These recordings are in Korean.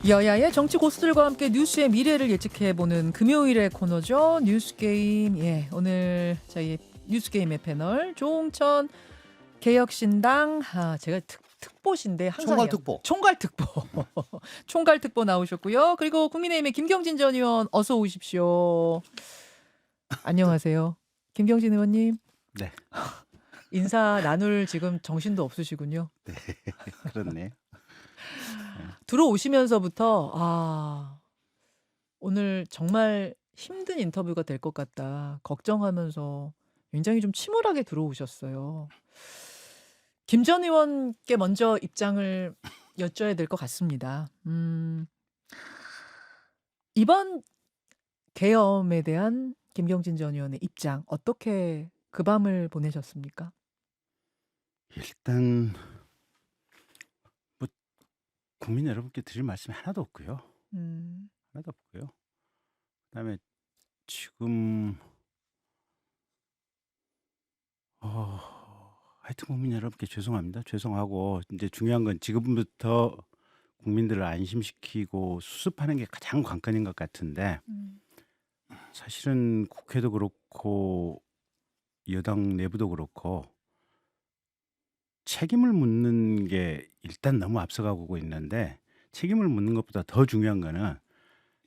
여야의 정치 고수들과 함께 뉴스의 미래를 예측해보는 금요일의 코너죠. 뉴스게임. 예, 오늘 저희 뉴스게임의 패널 조홍천 개혁신당 제가 특보신데 항상 총괄특보. 총괄특보 총괄특보 나오셨고요. 그리고 국민의힘의 김경진 전 의원 어서 오십시오. 안녕하세요. 김경진 의원님. 네. 인사 나눌 지금 정신도 없으시군요. 네. 그렇네. 들어오시면서부터 오늘 정말 힘든 인터뷰가 될 것 같다 걱정하면서 굉장히 좀 침울하게 들어오셨어요. 김 전 의원께 먼저 입장을 여쭤야 될 것 같습니다. 이번 계엄에 대한 김경진 전 의원의 입장 어떻게 그 밤을 보내셨습니까? 일단 뭐 국민 여러분께 드릴 말씀이 하나도 없고요. 음, 하나도 없고요. 그다음에 지금 하여튼 국민 여러분께 죄송합니다. 죄송하고 이제 중요한 건 지금부터 국민들을 안심시키고 수습하는 게 가장 관건인 것 같은데 음, 사실은 국회도 그렇고 여당 내부도 그렇고 책임을 묻는 게 일단 너무 앞서가고 있는데 책임을 묻는 것보다 더 중요한 거는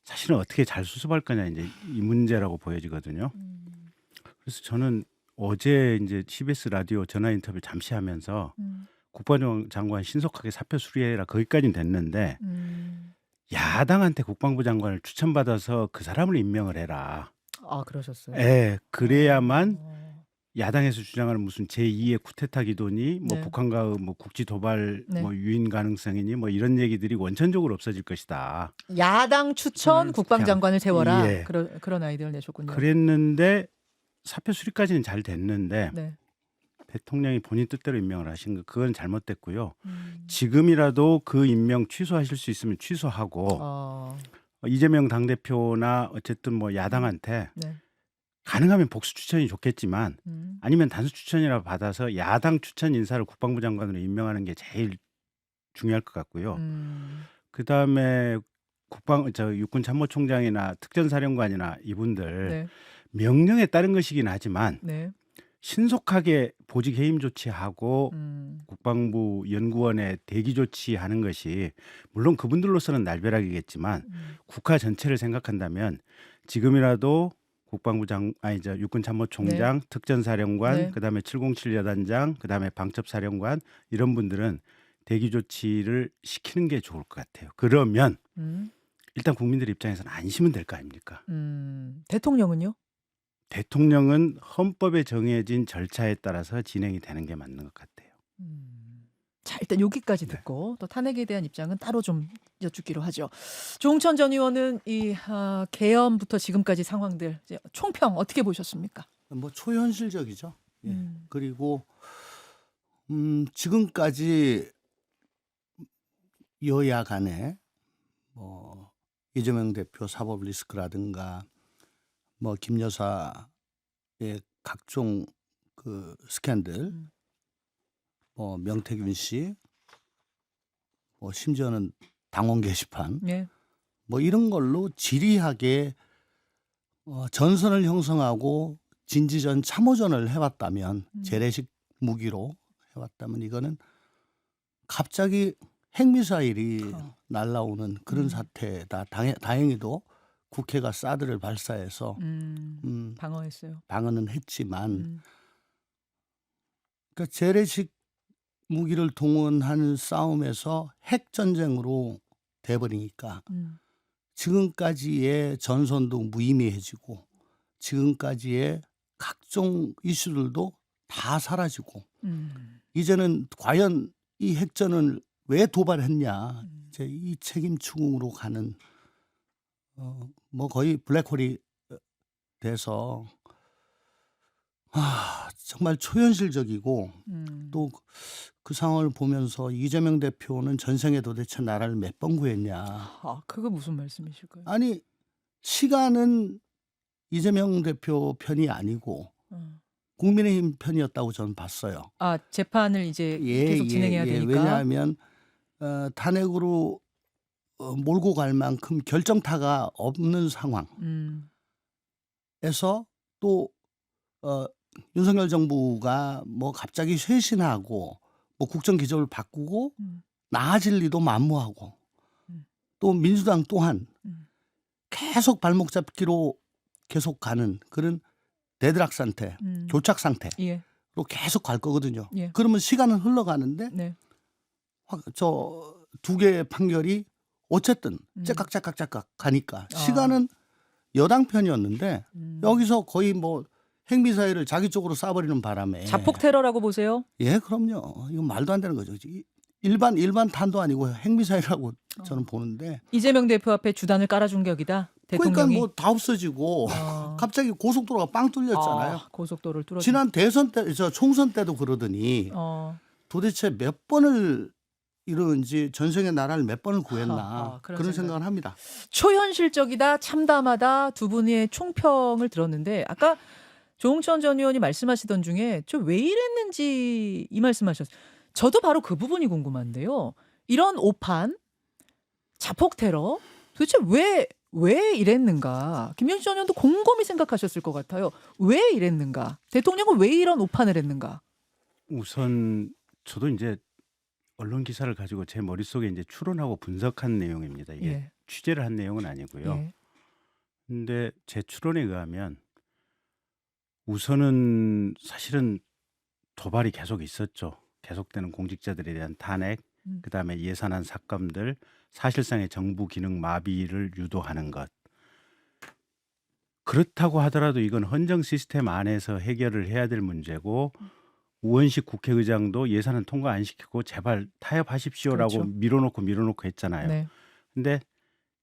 사실은 어떻게 잘 수습할 거냐 이제 이 문제라고 보여지거든요. 음, 그래서 저는 어제 이제 CBS 라디오 전화 인터뷰 잠시 하면서 음, 국방장관 신속하게 사표 수리해라 거기까지는 됐는데 음. 야당한테 국방부 장관을 추천받아서 그 사람을 임명을 해라. 그러셨어요. 예, 그래야만 어, 야당에서 주장하는 무슨 제2의 쿠데타 기도니 뭐 네. 북한과의 뭐 국지 도발 네. 뭐 유인 가능성이니 뭐 이런 얘기들이 원천적으로 없어질 것이다. 야당 추천 국방장관을 세워라. 예. 그런 아이디어를 내셨군요. 그랬는데 사표 수리까지는 잘 됐는데 네. 대통령이 본인 뜻대로 임명을 하신 거 그건 잘못됐고요. 음. 지금이라도 그 임명 취소하실 수 있으면 취소하고 어, 이재명 당대표나 어쨌든 뭐 야당한테 네. 가능하면 복수 추천이 좋겠지만 음. 아니면 단수 추천이라도 받아서 야당 추천 인사를 국방부 장관으로 임명하는 게 제일 중요할 것 같고요. 그다음에 육군 참모총장이나 특전사령관이나 이분들 네. 명령에 따른 것이긴 하지만 네. 신속하게 보직 해임 조치하고 음. 국방부 연구원에 대기 조치하는 것이 물론 그분들로서는 날벼락이겠지만 국가 전체를 생각한다면 지금이라도 육군 참모총장, 특전사령관, 네. 그다음에 707 여단장, 그다음에 방첩사령관 이런 분들은 대기 조치를 시키는 게 좋을 것 같아요. 그러면 일단 국민들 입장에서는 안심은 될 거 아닙니까? 대통령은요? 대통령은 헌법에 정해진 절차에 따라서 진행이 되는 게 맞는 것 같아요. 자, 일단 여기까지 네. 듣고 또 탄핵에 대한 입장은 따로 좀 여쭙기로 하죠. 조홍천 전 의원은 이 계엄부터 지금까지 상황들 이제 총평 어떻게 보셨습니까? 뭐 초현실적이죠. 예. 음. 그리고 지금까지 여야 간에 뭐 이재명 대표 사법 리스크라든가 뭐 김 여사의 각종 그 스캔들, 뭐 명태균 씨, 뭐 심지어는 당원 게시판, 네. 뭐 이런 걸로 지리하게 전선을 형성하고 진지전 참호전을 해왔다면 재래식 무기로 해왔다면 이거는 갑자기 핵미사일이 날라오는 그런 사태다. 다행히도 국회가 사드를 발사해서 방어했어요. 방어는 했지만 그러니까 재래식 무기를 동원한 싸움에서 핵전쟁으로 돼버리니까 지금까지의 전선도 무의미해지고 지금까지의 각종 이슈들도 다 사라지고 이제는 과연 이 핵전을 왜 도발했냐 이제 이 책임 추궁으로 가는 뭐 거의 블랙홀이 돼서 정말 초현실적이고 또 그 상황을 보면서 이재명 대표는 전생에 도대체 나라를 몇 번 구했냐. 그거 무슨 말씀이실까요? 아니 시간은 이재명 대표 편이 아니고 국민의힘 편이었다고 저는 봤어요. 재판을 이제 계속 진행해야 되니까. 왜냐하면 탄핵으로 몰고 갈 만큼 결정타가 없는 상황에서 음. 또 윤석열 정부가 뭐 갑자기 쇄신하고 뭐 국정 기조를 바꾸고 음. 나아질 리도 만무하고 음. 또 민주당 또한 음. 계속 발목 잡기로 계속 가는 그런 대드락 상태, 교착 상태로 예. 계속 갈 거거든요. 예. 그러면 시간은 흘러가는데 네. 저 두 개의 판결이 어쨌든 째깍째깍째깍 가니까 시간은 여당 편이었는데 여기서 거의 뭐 핵미사일을 자기 쪽으로 쏴버리는 바람에 자폭 테러라고 보세요? 예, 그럼요. 이건 말도 안 되는 거죠. 일반 탄도 아니고 핵미사일이라고 저는 보는데 이재명 대표 앞에 주단을 깔아준 격이다. 그러니까 대통령이. 뭐 다 없어지고 갑자기 고속도로가 빵 뚫렸잖아요. 고속도로를 뚫어. 지난 대선 때, 총선 때도 그러더니 도대체 몇 번을 이러는지 전생의 나라를 몇 번을 구했나 그런 생각을 합니다. 초현실적이다, 참담하다 두 분의 총평을 들었는데 아까 조홍천 전 의원이 말씀하시던 중에 저 왜 이랬는지 이 말씀하셨어요. 저도 바로 그 부분이 궁금한데요. 이런 오판, 자폭 테러 도대체 왜 이랬는가? 김영진 전 의원도 곰곰이 생각하셨을 것 같아요. 왜 이랬는가? 대통령은 왜 이런 오판을 했는가? 우선 저도 이제 언론 기사를 가지고 제 머릿속에 이제 추론하고 분석한 내용입니다. 이게 예. 취재를 한 내용은 아니고요. 예. 근데 제 추론에 의하면 우선은 사실은 도발이 계속 있었죠. 계속되는 공직자들에 대한 탄핵, 그다음에 예산안 삭감들, 사실상의 정부 기능 마비를 유도하는 것. 그렇다고 하더라도 이건 헌정 시스템 안에서 해결을 해야 될 문제고 우원식 국회의장도 예산은 통과 안 시키고 제발 타협하십시오라고 그렇죠. 밀어놓고 했잖아요. 네. 근데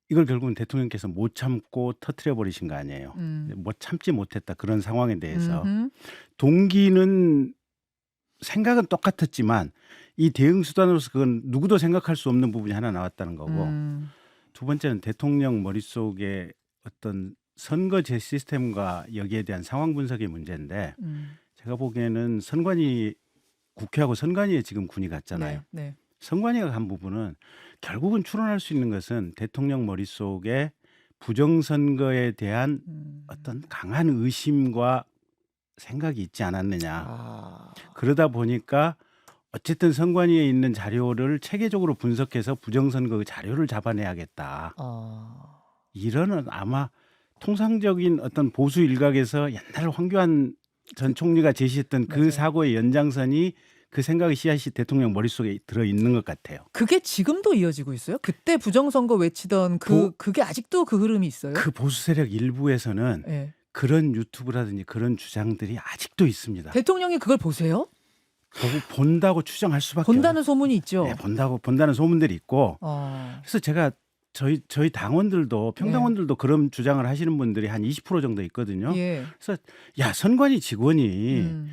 이걸 결국은 대통령께서 못 참고 터트려 버리신 거 아니에요. 뭐 참지 못했다 그런 상황에 대해서 동기는 생각은 똑같았지만 이 대응 수단으로서 그건 누구도 생각할 수 없는 부분이 하나 나왔다는 거고 두 번째는 대통령 머릿속에 어떤 선거제 시스템과 여기에 대한 상황 분석의 문제인데 제가 보기에는 국회하고 선관위에 지금 군이 갔잖아요. 네. 네. 선관위가 간 부분은 결국은 추론할 수 있는 것은 대통령 머릿속에 부정선거에 대한 어떤 강한 의심과 생각이 있지 않았느냐. 그러다 보니까 어쨌든 선관위에 있는 자료를 체계적으로 분석해서 부정선거 자료를 잡아내야겠다. 이런 아마 통상적인 어떤 보수 일각에서 옛날 황교안 전 총리가 제시했던 그 맞아요. 사고의 연장선이 그 생각의 씨앗이 대통령 머릿속에 들어있는 것 같아요. 그게 지금도 이어지고 있어요? 그때 부정선거 외치던 그게 아직도 그 흐름이 있어요? 그 보수 세력 일부에서는 네. 그런 유튜브라든지 그런 주장들이 아직도 있습니다. 대통령이 그걸 보세요? 본다고 추정할 수밖에 본다는 소문이 있죠. 네, 본다는 소문들이 있고 그래서 제가 저희 당원들도 평당원들도 그런 주장을 하시는 분들이 한 20% 정도 있거든요. 예. 그래서 야 선관위 직원이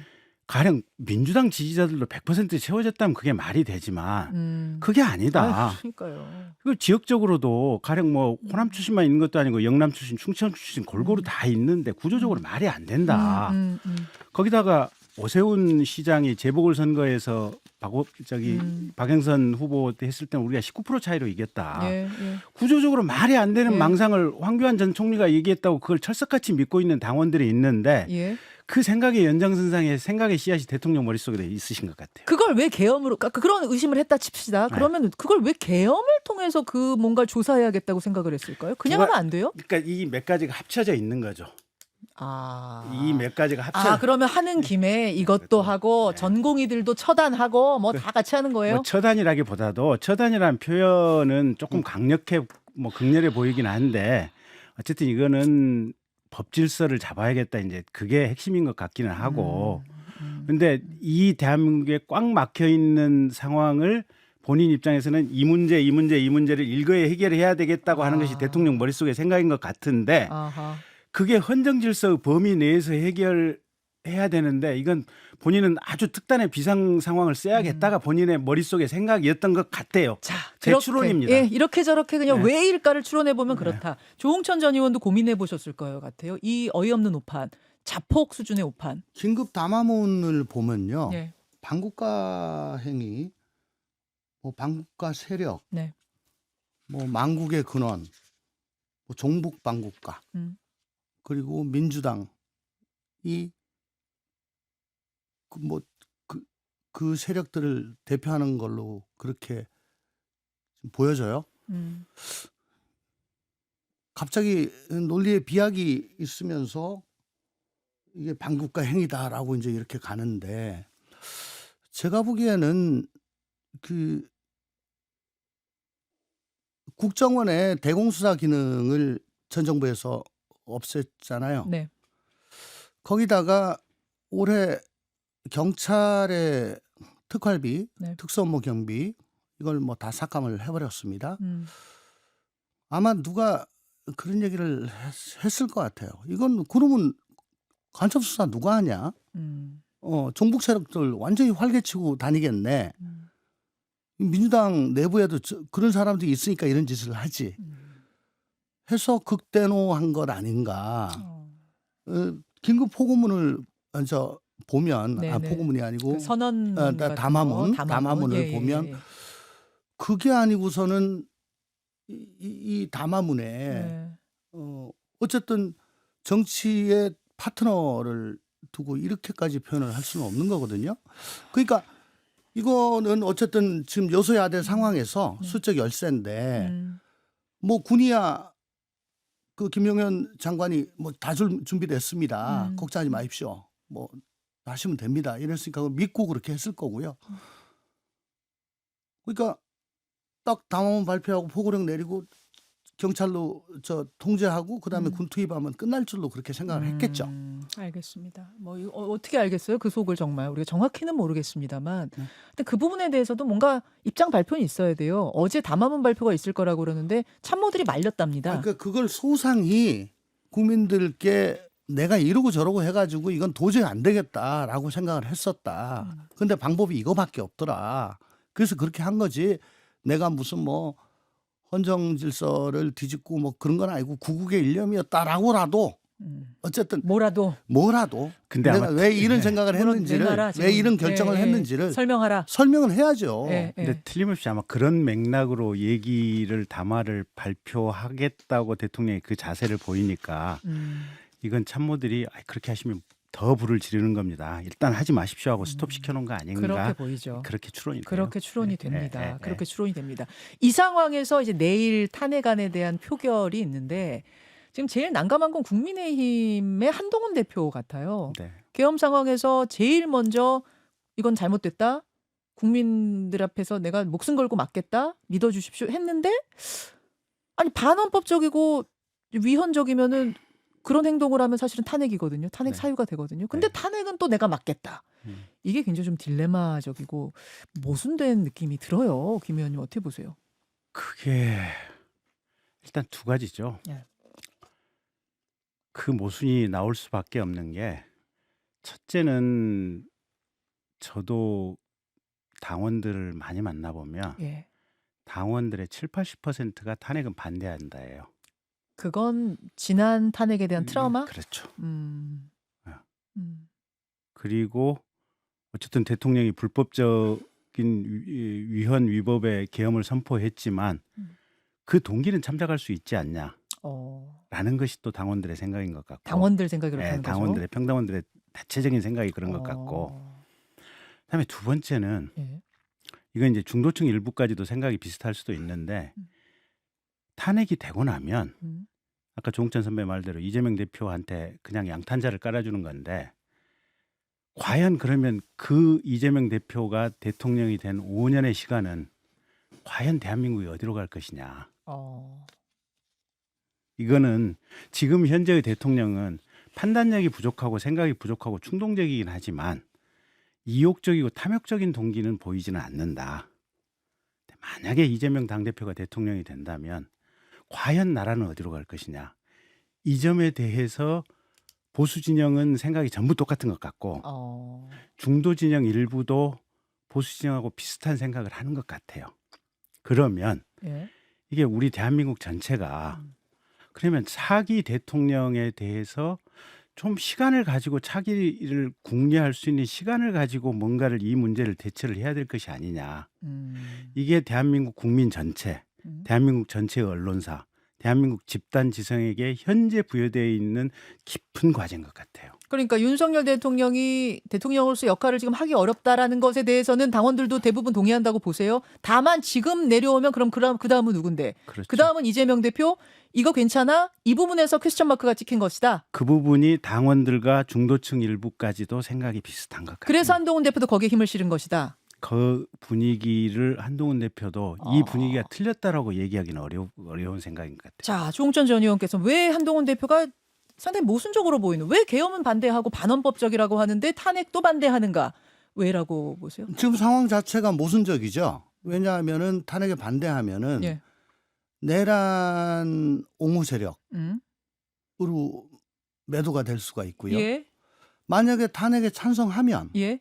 가령 민주당 지지자들로 100% 채워졌다면 그게 말이 되지만 그게 아니다. 그러니까요. 그 지역적으로도 가령 뭐 호남 출신만 있는 것도 아니고 영남 출신, 충청 출신 골고루 다 있는데 구조적으로 말이 안 된다. 거기다가 오세훈 시장이 재보궐선거에서 박영선 후보 했을 때는 우리가 19% 차이로 이겼다. 예. 구조적으로 말이 안 되는 예. 망상을 황교안 전 총리가 얘기했다고 그걸 철석같이 믿고 있는 당원들이 있는데 예. 그 생각의 연장선상에 생각의 씨앗이 대통령 머릿속에 있으신 것 같아요. 그걸 왜 계엄으로 그런 의심을 했다 칩시다. 그러면 그걸 왜 계엄을 통해서 그 뭔가 조사해야겠다고 생각을 했을까요? 그냥 하면 안 돼요? 그러니까 이 몇 가지가 합쳐져 있는 거죠. 이 몇 가지가 그러면 하는 김에 이것도 하고 전공의들도 처단하고 뭐 다 같이 하는 거예요? 뭐 처단이라기보다도 처단이라는 표현은 조금 극렬해 보이긴 한데 어쨌든 이거는 법 질서를 잡아야겠다 이제 그게 핵심인 것 같기는 하고 근데 이 대한민국에 꽉 막혀 있는 상황을 본인 입장에서는 이 문제를 일거에 해결해야 되겠다고 하는 것이 대통령 머릿속의 생각인 것 같은데 그게 헌정 질서의 범위 내에서 해결해야 되는데 이건 본인은 아주 특단의 비상 상황을 써야겠다가 본인의 머릿속의 생각이었던 것 같아요. 자, 제 추론입니다. 예, 이렇게 저렇게 그냥 네. 왜일까를 추론해 보면 그렇다. 조홍천 전 의원도 고민해 보셨을 것 같아요. 이 어이없는 오판, 자폭 수준의 오판. 긴급 담화문을 보면요. 예. 반국가 행위, 뭐 반국가 세력, 네. 뭐 망국의 근원, 뭐 종북반국가, 음. 그리고 민주당이 그 세력들을 대표하는 걸로 그렇게 좀 보여져요. 갑자기 논리의 비약이 있으면서 이게 반국가 행위다라고 이제 이렇게 가는데, 제가 보기에는 그 국정원의 대공수사 기능을 전 정부에서 없앴잖아요. 네. 거기다가 올해 경찰의 특활비, 네. 특수업무 경비 이걸 뭐 다 삭감을 해버렸습니다. 음. 아마 누가 그런 얘기를 했을 것 같아요. 이건 그러면 간첩 수사 누가 하냐? 종북 세력들 완전히 활개치고 다니겠네. 민주당 내부에도 그런 사람들이 있으니까 이런 짓을 하지. 해서 극대노한 것 아닌가. 긴급 포고문을 보면 네네. 포고문이 아니고 그 선언 같은 담화문을 예, 예, 보면 예. 그게 아니고서는 이 담화문에 네. 어쨌든 정치의 파트너를 두고 이렇게까지 표현을 할 수는 없는 거거든요. 그러니까 이거는 어쨌든 지금 여소야대 상황에서 수적 열세인데 뭐 군이야 그 김용현 장관이 뭐 다 줄 준비됐습니다. 걱정하지 마십시오. 뭐 하시면 됩니다. 이랬으니까 믿고 그렇게 했을 거고요. 그러니까 딱 담화문 발표하고 포고령 내리고 경찰로 통제하고 그다음에 군 투입하면 끝날 줄로 그렇게 생각을 했겠죠. 알겠습니다. 뭐 이거 어떻게 알겠어요? 그 속을 정말 우리가 정확히는 모르겠습니다만, 네. 근데 그 부분에 대해서도 뭔가 입장 발표는 있어야 돼요. 어제 담화문 발표가 있을 거라고 그러는데 참모들이 말렸답니다. 그러니까 그걸 소상히 국민들께 내가 이러고 저러고 해가지고 이건 도저히 안 되겠다라고 생각을 했었다. 근데 방법이 이거밖에 없더라. 그래서 그렇게 한 거지. 내가 무슨 뭐 헌정 질서를 뒤집고 뭐 그런 건 아니고 구국의 일념이었다라고라도 어쨌든 뭐라도 근데 내가 아마 왜 이런 네. 생각을 했는지를 내놔라, 왜 지금. 이런 결정을 예, 예. 했는지를 설명하라. 설명을 해야죠. 예, 근데 예. 틀림없이 아마 그런 맥락으로 얘기를 담화를 발표하겠다고 대통령이 그 자세를 보이니까 이건 참모들이 그렇게 하시면 더 불을 지르는 겁니다. 일단 하지 마십시오 하고 스톱 시켜놓은 거 아닌가. 그렇게 보이죠. 그렇게 추론이 돼요. 그렇게 추론이 네, 됩니다. 네, 네, 그렇게 추론이 됩니다. 이 상황에서 이제 내일 탄핵안에 대한 표결이 있는데, 지금 제일 난감한 건 국민의힘의 한동훈 대표 같아요. 네. 계엄 상황에서 제일 먼저 이건 잘못됐다. 국민들 앞에서 내가 목숨 걸고 맞겠다. 믿어주십시오. 했는데, 아니 반헌법적이고 위헌적이면은 그런 행동을 하면 사실은 탄핵이거든요. 탄핵 네. 사유가 되거든요. 근데 네. 탄핵은 또 내가 맞겠다. 이게 굉장히 좀 딜레마적이고 모순된 느낌이 들어요. 김 의원님 어떻게 보세요? 그게 일단 두 가지죠. 예. 그 모순이 나올 수밖에 없는 게, 첫째는 저도 당원들을 많이 만나보면 예. 당원들의 70~80%가 탄핵은 반대한다예요. 그건 지난 탄핵에 대한 트라우마? 그렇죠. 음. 아. 음. 그리고 어쨌든 대통령이 불법적인 위헌 위법의 계엄을 선포했지만 그 동기는 참작할 수 있지 않냐라는 것이 또 당원들의 생각인 것 같고, 당원들 생각이 그렇다는 거죠. 당원들의 평당원들의 대체적인 생각이 그런 것 같고, 그다음에 두 번째는 예. 이건 이제 중도층 일부까지도 생각이 비슷할 수도 있는데, 탄핵이 되고 나면 아까 조홍천 선배 말대로 이재명 대표한테 그냥 양탄자를 깔아주는 건데, 과연 그러면 그 이재명 대표가 대통령이 된 5년의 시간은 과연 대한민국이 어디로 갈 것이냐. 이거는 지금 현재의 대통령은 판단력이 부족하고 생각이 부족하고 충동적이긴 하지만 이욕적이고 탐욕적인 동기는 보이지는 않는다. 만약에 이재명 당대표가 대통령이 된다면 과연 나라는 어디로 갈 것이냐. 이 점에 대해서 보수 진영은 생각이 전부 똑같은 것 같고 중도 진영 일부도 보수 진영하고 비슷한 생각을 하는 것 같아요. 그러면 예. 이게 우리 대한민국 전체가 그러면 차기 대통령에 대해서 좀 시간을 가지고 차기를 궁리할 수 있는 시간을 가지고 뭔가를 이 문제를 대처를 해야 될 것이 아니냐. 이게 대한민국 국민 전체 대한민국 전체의 언론사, 대한민국 집단 지성에게 현재 부여되어 있는 깊은 과제인 것 같아요. 그러니까 윤석열 대통령이 대통령으로서 역할을 지금 하기 어렵다라는 것에 대해서는 당원들도 대부분 동의한다고 보세요. 다만 지금 내려오면 그럼 그 다음은 누군데? 그렇죠. 그 다음은 이재명 대표 이거 괜찮아? 이 부분에서 퀘스천 마크가 찍힌 것이다. 그 부분이 당원들과 중도층 일부까지도 생각이 비슷한 것 같아요. 그래서 한동훈 대표도 거기에 힘을 실은 것이다. 그 분위기를 한동훈 대표도 이 분위기가 틀렸다라고 얘기하기는 어려운 생각인 것 같아요. 자, 조홍천 전 의원께서 왜 한동훈 대표가 상당히 모순적으로 보이는, 왜 계엄은 반대하고 반헌법적이라고 하는데 탄핵도 반대하는가? 왜라고 보세요? 지금 상황 자체가 모순적이죠. 왜냐하면은 탄핵에 반대하면은 예. 내란 옹호 세력으로 음. 매도가 될 수가 있고요. 예. 만약에 탄핵에 찬성하면 예.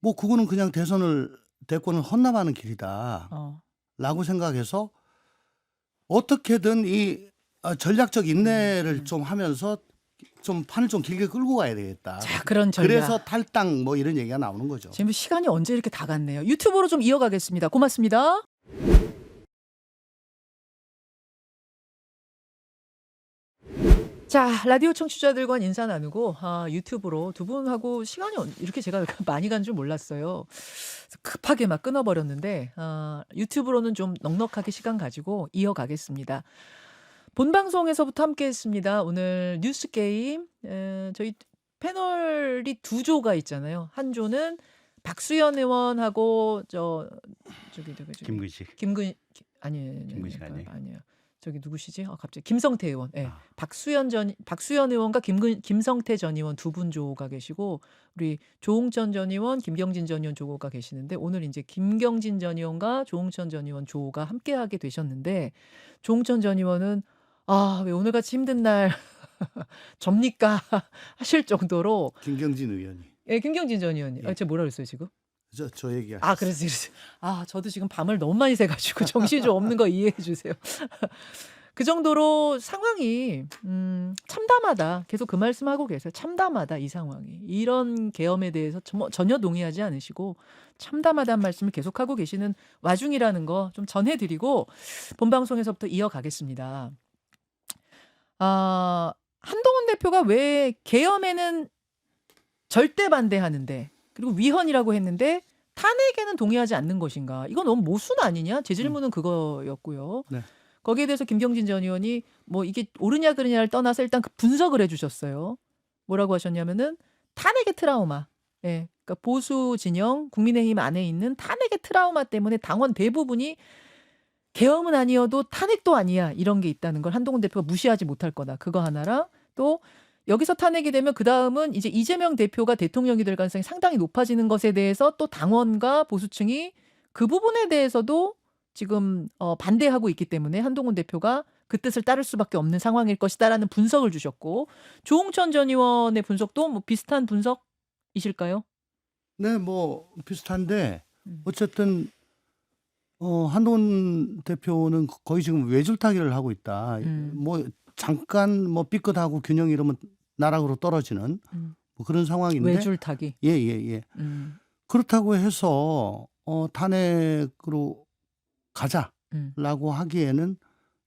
뭐 그거는 그냥 대권을 헌납하는 길이다. 어. 라고 생각해서 어떻게든 이 전략적 인내를 좀 하면서 좀 판을 좀 길게 끌고 가야 되겠다. 자, 그런 전략. 그래서 탈당 뭐 이런 얘기가 나오는 거죠. 지금 시간이 언제 이렇게 다 갔네요. 유튜브로 좀 이어가겠습니다. 고맙습니다. 자, 라디오 청취자들과 인사 나누고 유튜브로 두 분하고 시간이 이렇게 제가 많이 간 줄 몰랐어요. 급하게 막 끊어버렸는데 유튜브로는 좀 넉넉하게 시간 가지고 이어가겠습니다. 본방송에서부터 함께했습니다. 오늘 뉴스 게임 저희 패널이 두 조가 있잖아요. 한 조는 박수현 의원하고 저기 김근식. 김근식 아니에요? 아니에요. 저기 누구시지? 갑자기 김성태 의원. 예. 박수현 의원과 김성태 전 의원 두 분 조가 계시고 우리 조홍천 전 의원, 김경진 전 의원 조가 계시는데 오늘 이제 김경진 전 의원과 조홍천 전 의원 조가 함께하게 되셨는데 조홍천 전 의원은 왜 오늘같이 힘든 날 접니까 하실 정도로 김경진 의원이. 예, 김경진 전 의원님. 예. 제가 뭐라 그랬어요 지금? 저 얘기. 그래서 저도 지금 밤을 너무 많이 새가지고 정신이 좀 없는 거 이해해 주세요. 그 정도로 상황이 참담하다. 계속 그 말씀하고 계세요. 참담하다 이 상황이. 이런 계엄에 대해서 전혀 동의하지 않으시고 참담하다는 말씀을 계속하고 계시는 와중이라는 거 좀 전해드리고 본방송에서부터 이어가겠습니다. 한동훈 대표가 왜 계엄에는 절대 반대하는데 그리고 위헌이라고 했는데 탄핵에는 동의하지 않는 것인가? 이건 너무 모순 아니냐? 제 질문은 그거였고요. 네. 거기에 대해서 김경진 전 의원이 뭐 이게 옳으냐 그르냐를 떠나서 일단 분석을 해주셨어요. 뭐라고 하셨냐면은 탄핵의 트라우마. 예, 그러니까 보수 진영 국민의힘 안에 있는 탄핵의 트라우마 때문에 당원 대부분이 계엄은 아니어도 탄핵도 아니야 이런 게 있다는 걸 한동훈 대표가 무시하지 못할 거다. 그거 하나랑 또 여기서 탄핵이 되면 그 다음은 이제 이재명 대표가 대통령이 될 가능성이 상당히 높아지는 것에 대해서 또 당원과 보수층이 그 부분에 대해서도 지금 반대하고 있기 때문에 한동훈 대표가 그 뜻을 따를 수밖에 없는 상황일 것이다라는 분석을 주셨고 조홍천 전 의원의 분석도 뭐 비슷한 분석이실까요? 네, 뭐 비슷한데 어쨌든 한동훈 대표는 거의 지금 외줄타기를 하고 있다. 뭐 잠깐 뭐 삐끗하고 균형 잃으면 나락으로 떨어지는 뭐 그런 상황인데. 외줄타기. 예. 그렇다고 해서 탄핵으로 가자라고 하기에는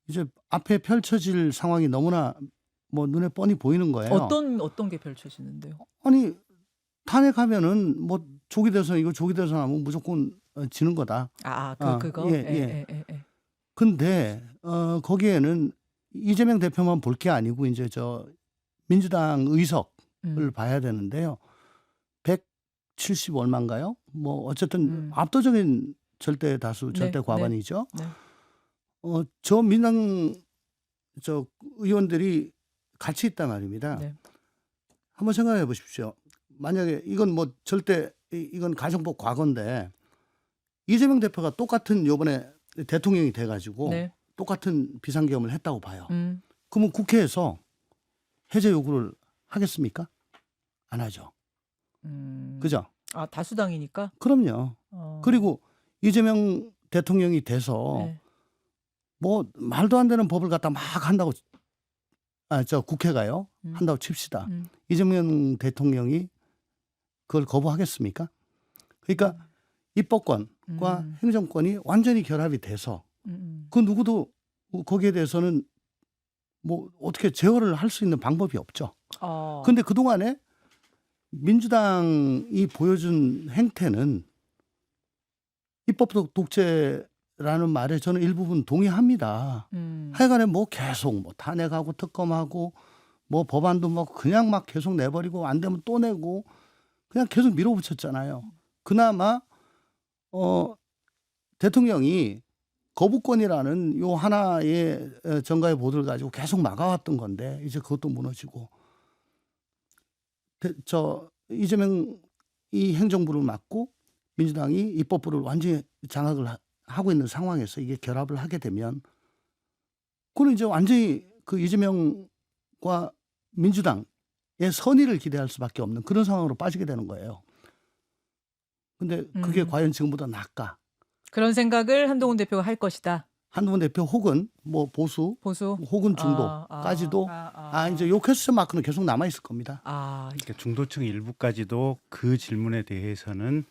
이제 앞에 펼쳐질 상황이 너무나 뭐 눈에 뻔히 보이는 거예요. 어떤 게 펼쳐지는데요? 아니 탄핵하면은 뭐 조기 대선 이거 조기 대선 하면 무조건 지는 거다. 그거. 예. 근데 거기에는 이재명 대표만 볼 게 아니고 이제 민주당 의석을 봐야 되는데요. 170 얼마인가요? 뭐 어쨌든 압도적인 절대 다수, 절대 과반이죠. 네. 저 민당 의원들이 같이 있단 말입니다. 네. 한번 생각해 보십시오. 만약에 이건 뭐 절대 이건 가정법 과거인데 이재명 대표가 똑같은 요번에 대통령이 돼가지고 똑같은 비상계엄을 했다고 봐요. 그러면 국회에서 해제 요구를 하겠습니까? 안 하죠. 그죠? 다수당이니까? 그럼요. 그리고 이재명 대통령이 돼서 뭐 말도 안 되는 법을 갖다 막 한다고 국회가요. 한다고 칩시다. 이재명 대통령이 그걸 거부하겠습니까? 그러니까 입법권과 행정권이 완전히 결합이 돼서 그 누구도 거기에 대해서는 뭐 어떻게 제어를 할 수 있는 방법이 없죠. 근데 그동안에 민주당이 보여준 행태는 입법 독재라는 말에 저는 일부분 동의합니다. 하여간에 뭐 계속 뭐 탄핵하고 특검하고 뭐 법안도 뭐 그냥 막 계속 내버리고 안 되면 또 내고 그냥 계속 밀어붙였잖아요. 그나마 대통령이 거부권이라는 요 하나의 정가의 보도를 가지고 계속 막아왔던 건데 이제 그것도 무너지고 이재명 이 행정부를 맡고 민주당이 입법부를 완전히 장악을 하고 있는 상황에서 이게 결합을 하게 되면 그는 이제 완전히 그 이재명과 민주당의 선의를 기대할 수밖에 없는 그런 상황으로 빠지게 되는 거예요. 근데 그게 과연 지금보다 나을까? 그런 생각을 한동훈 대표가 할 것이다. 한동훈 대표 혹은 뭐 보수 혹은 중도까지도 이제 요 퀘스천 마크는 계속 남아 있을 겁니다. 그러니까 중도층 일부까지도 그 질문에 대해서는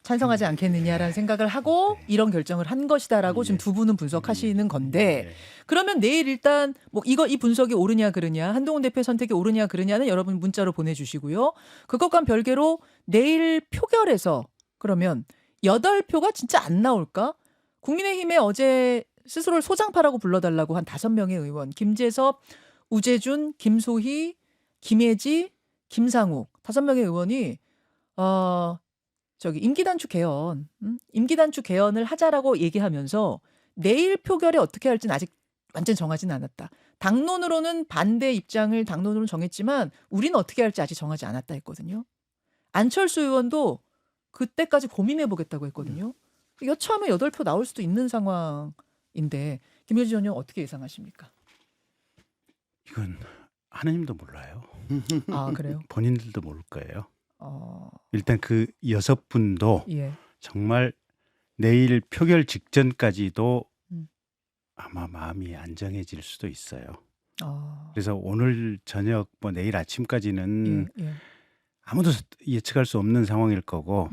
찬성하지 않겠느냐라는 생각을 하고 이런 결정을 한 것이다라고 지금 두 분은 분석하시는 건데 그러면 내일 일단 뭐 이 분석이 옳으냐 그르냐 한동훈 대표의 선택이 옳으냐 그르냐는 여러분 문자로 보내주시고요. 그것과 별개로 내일 표결에서 그러면 8표가 진짜 안 나올까? 국민의힘에 어제 스스로를 소장파라고 불러달라고 한 5명의 의원 김재섭, 우재준, 김소희, 김혜지, 김상욱 5명의 의원이 임기단축 개헌, 임기단축 개헌을 하자라고 얘기하면서 내일 표결에 어떻게 할지는 아직 완전 정하지는 않았다. 당론으로는 반대 입장을 당론으로 정했지만 우리는 어떻게 할지 아직 정하지 않았다 했거든요. 안철수 의원도 그때까지 고민해 보겠다고 했거든요. 여차하면 8표 나올 수도 있는 상황인데 김효지 전 의원 어떻게 예상하십니까? 이건 하느님도 몰라요. 그래요? 본인들도 모를 거예요. 일단 그 6분도 정말 내일 표결 직전까지도 아마 마음이 안정해질 수도 있어요. 그래서 오늘 저녁 뭐 내일 아침까지는 아무도 예측할 수 없는 상황일 거고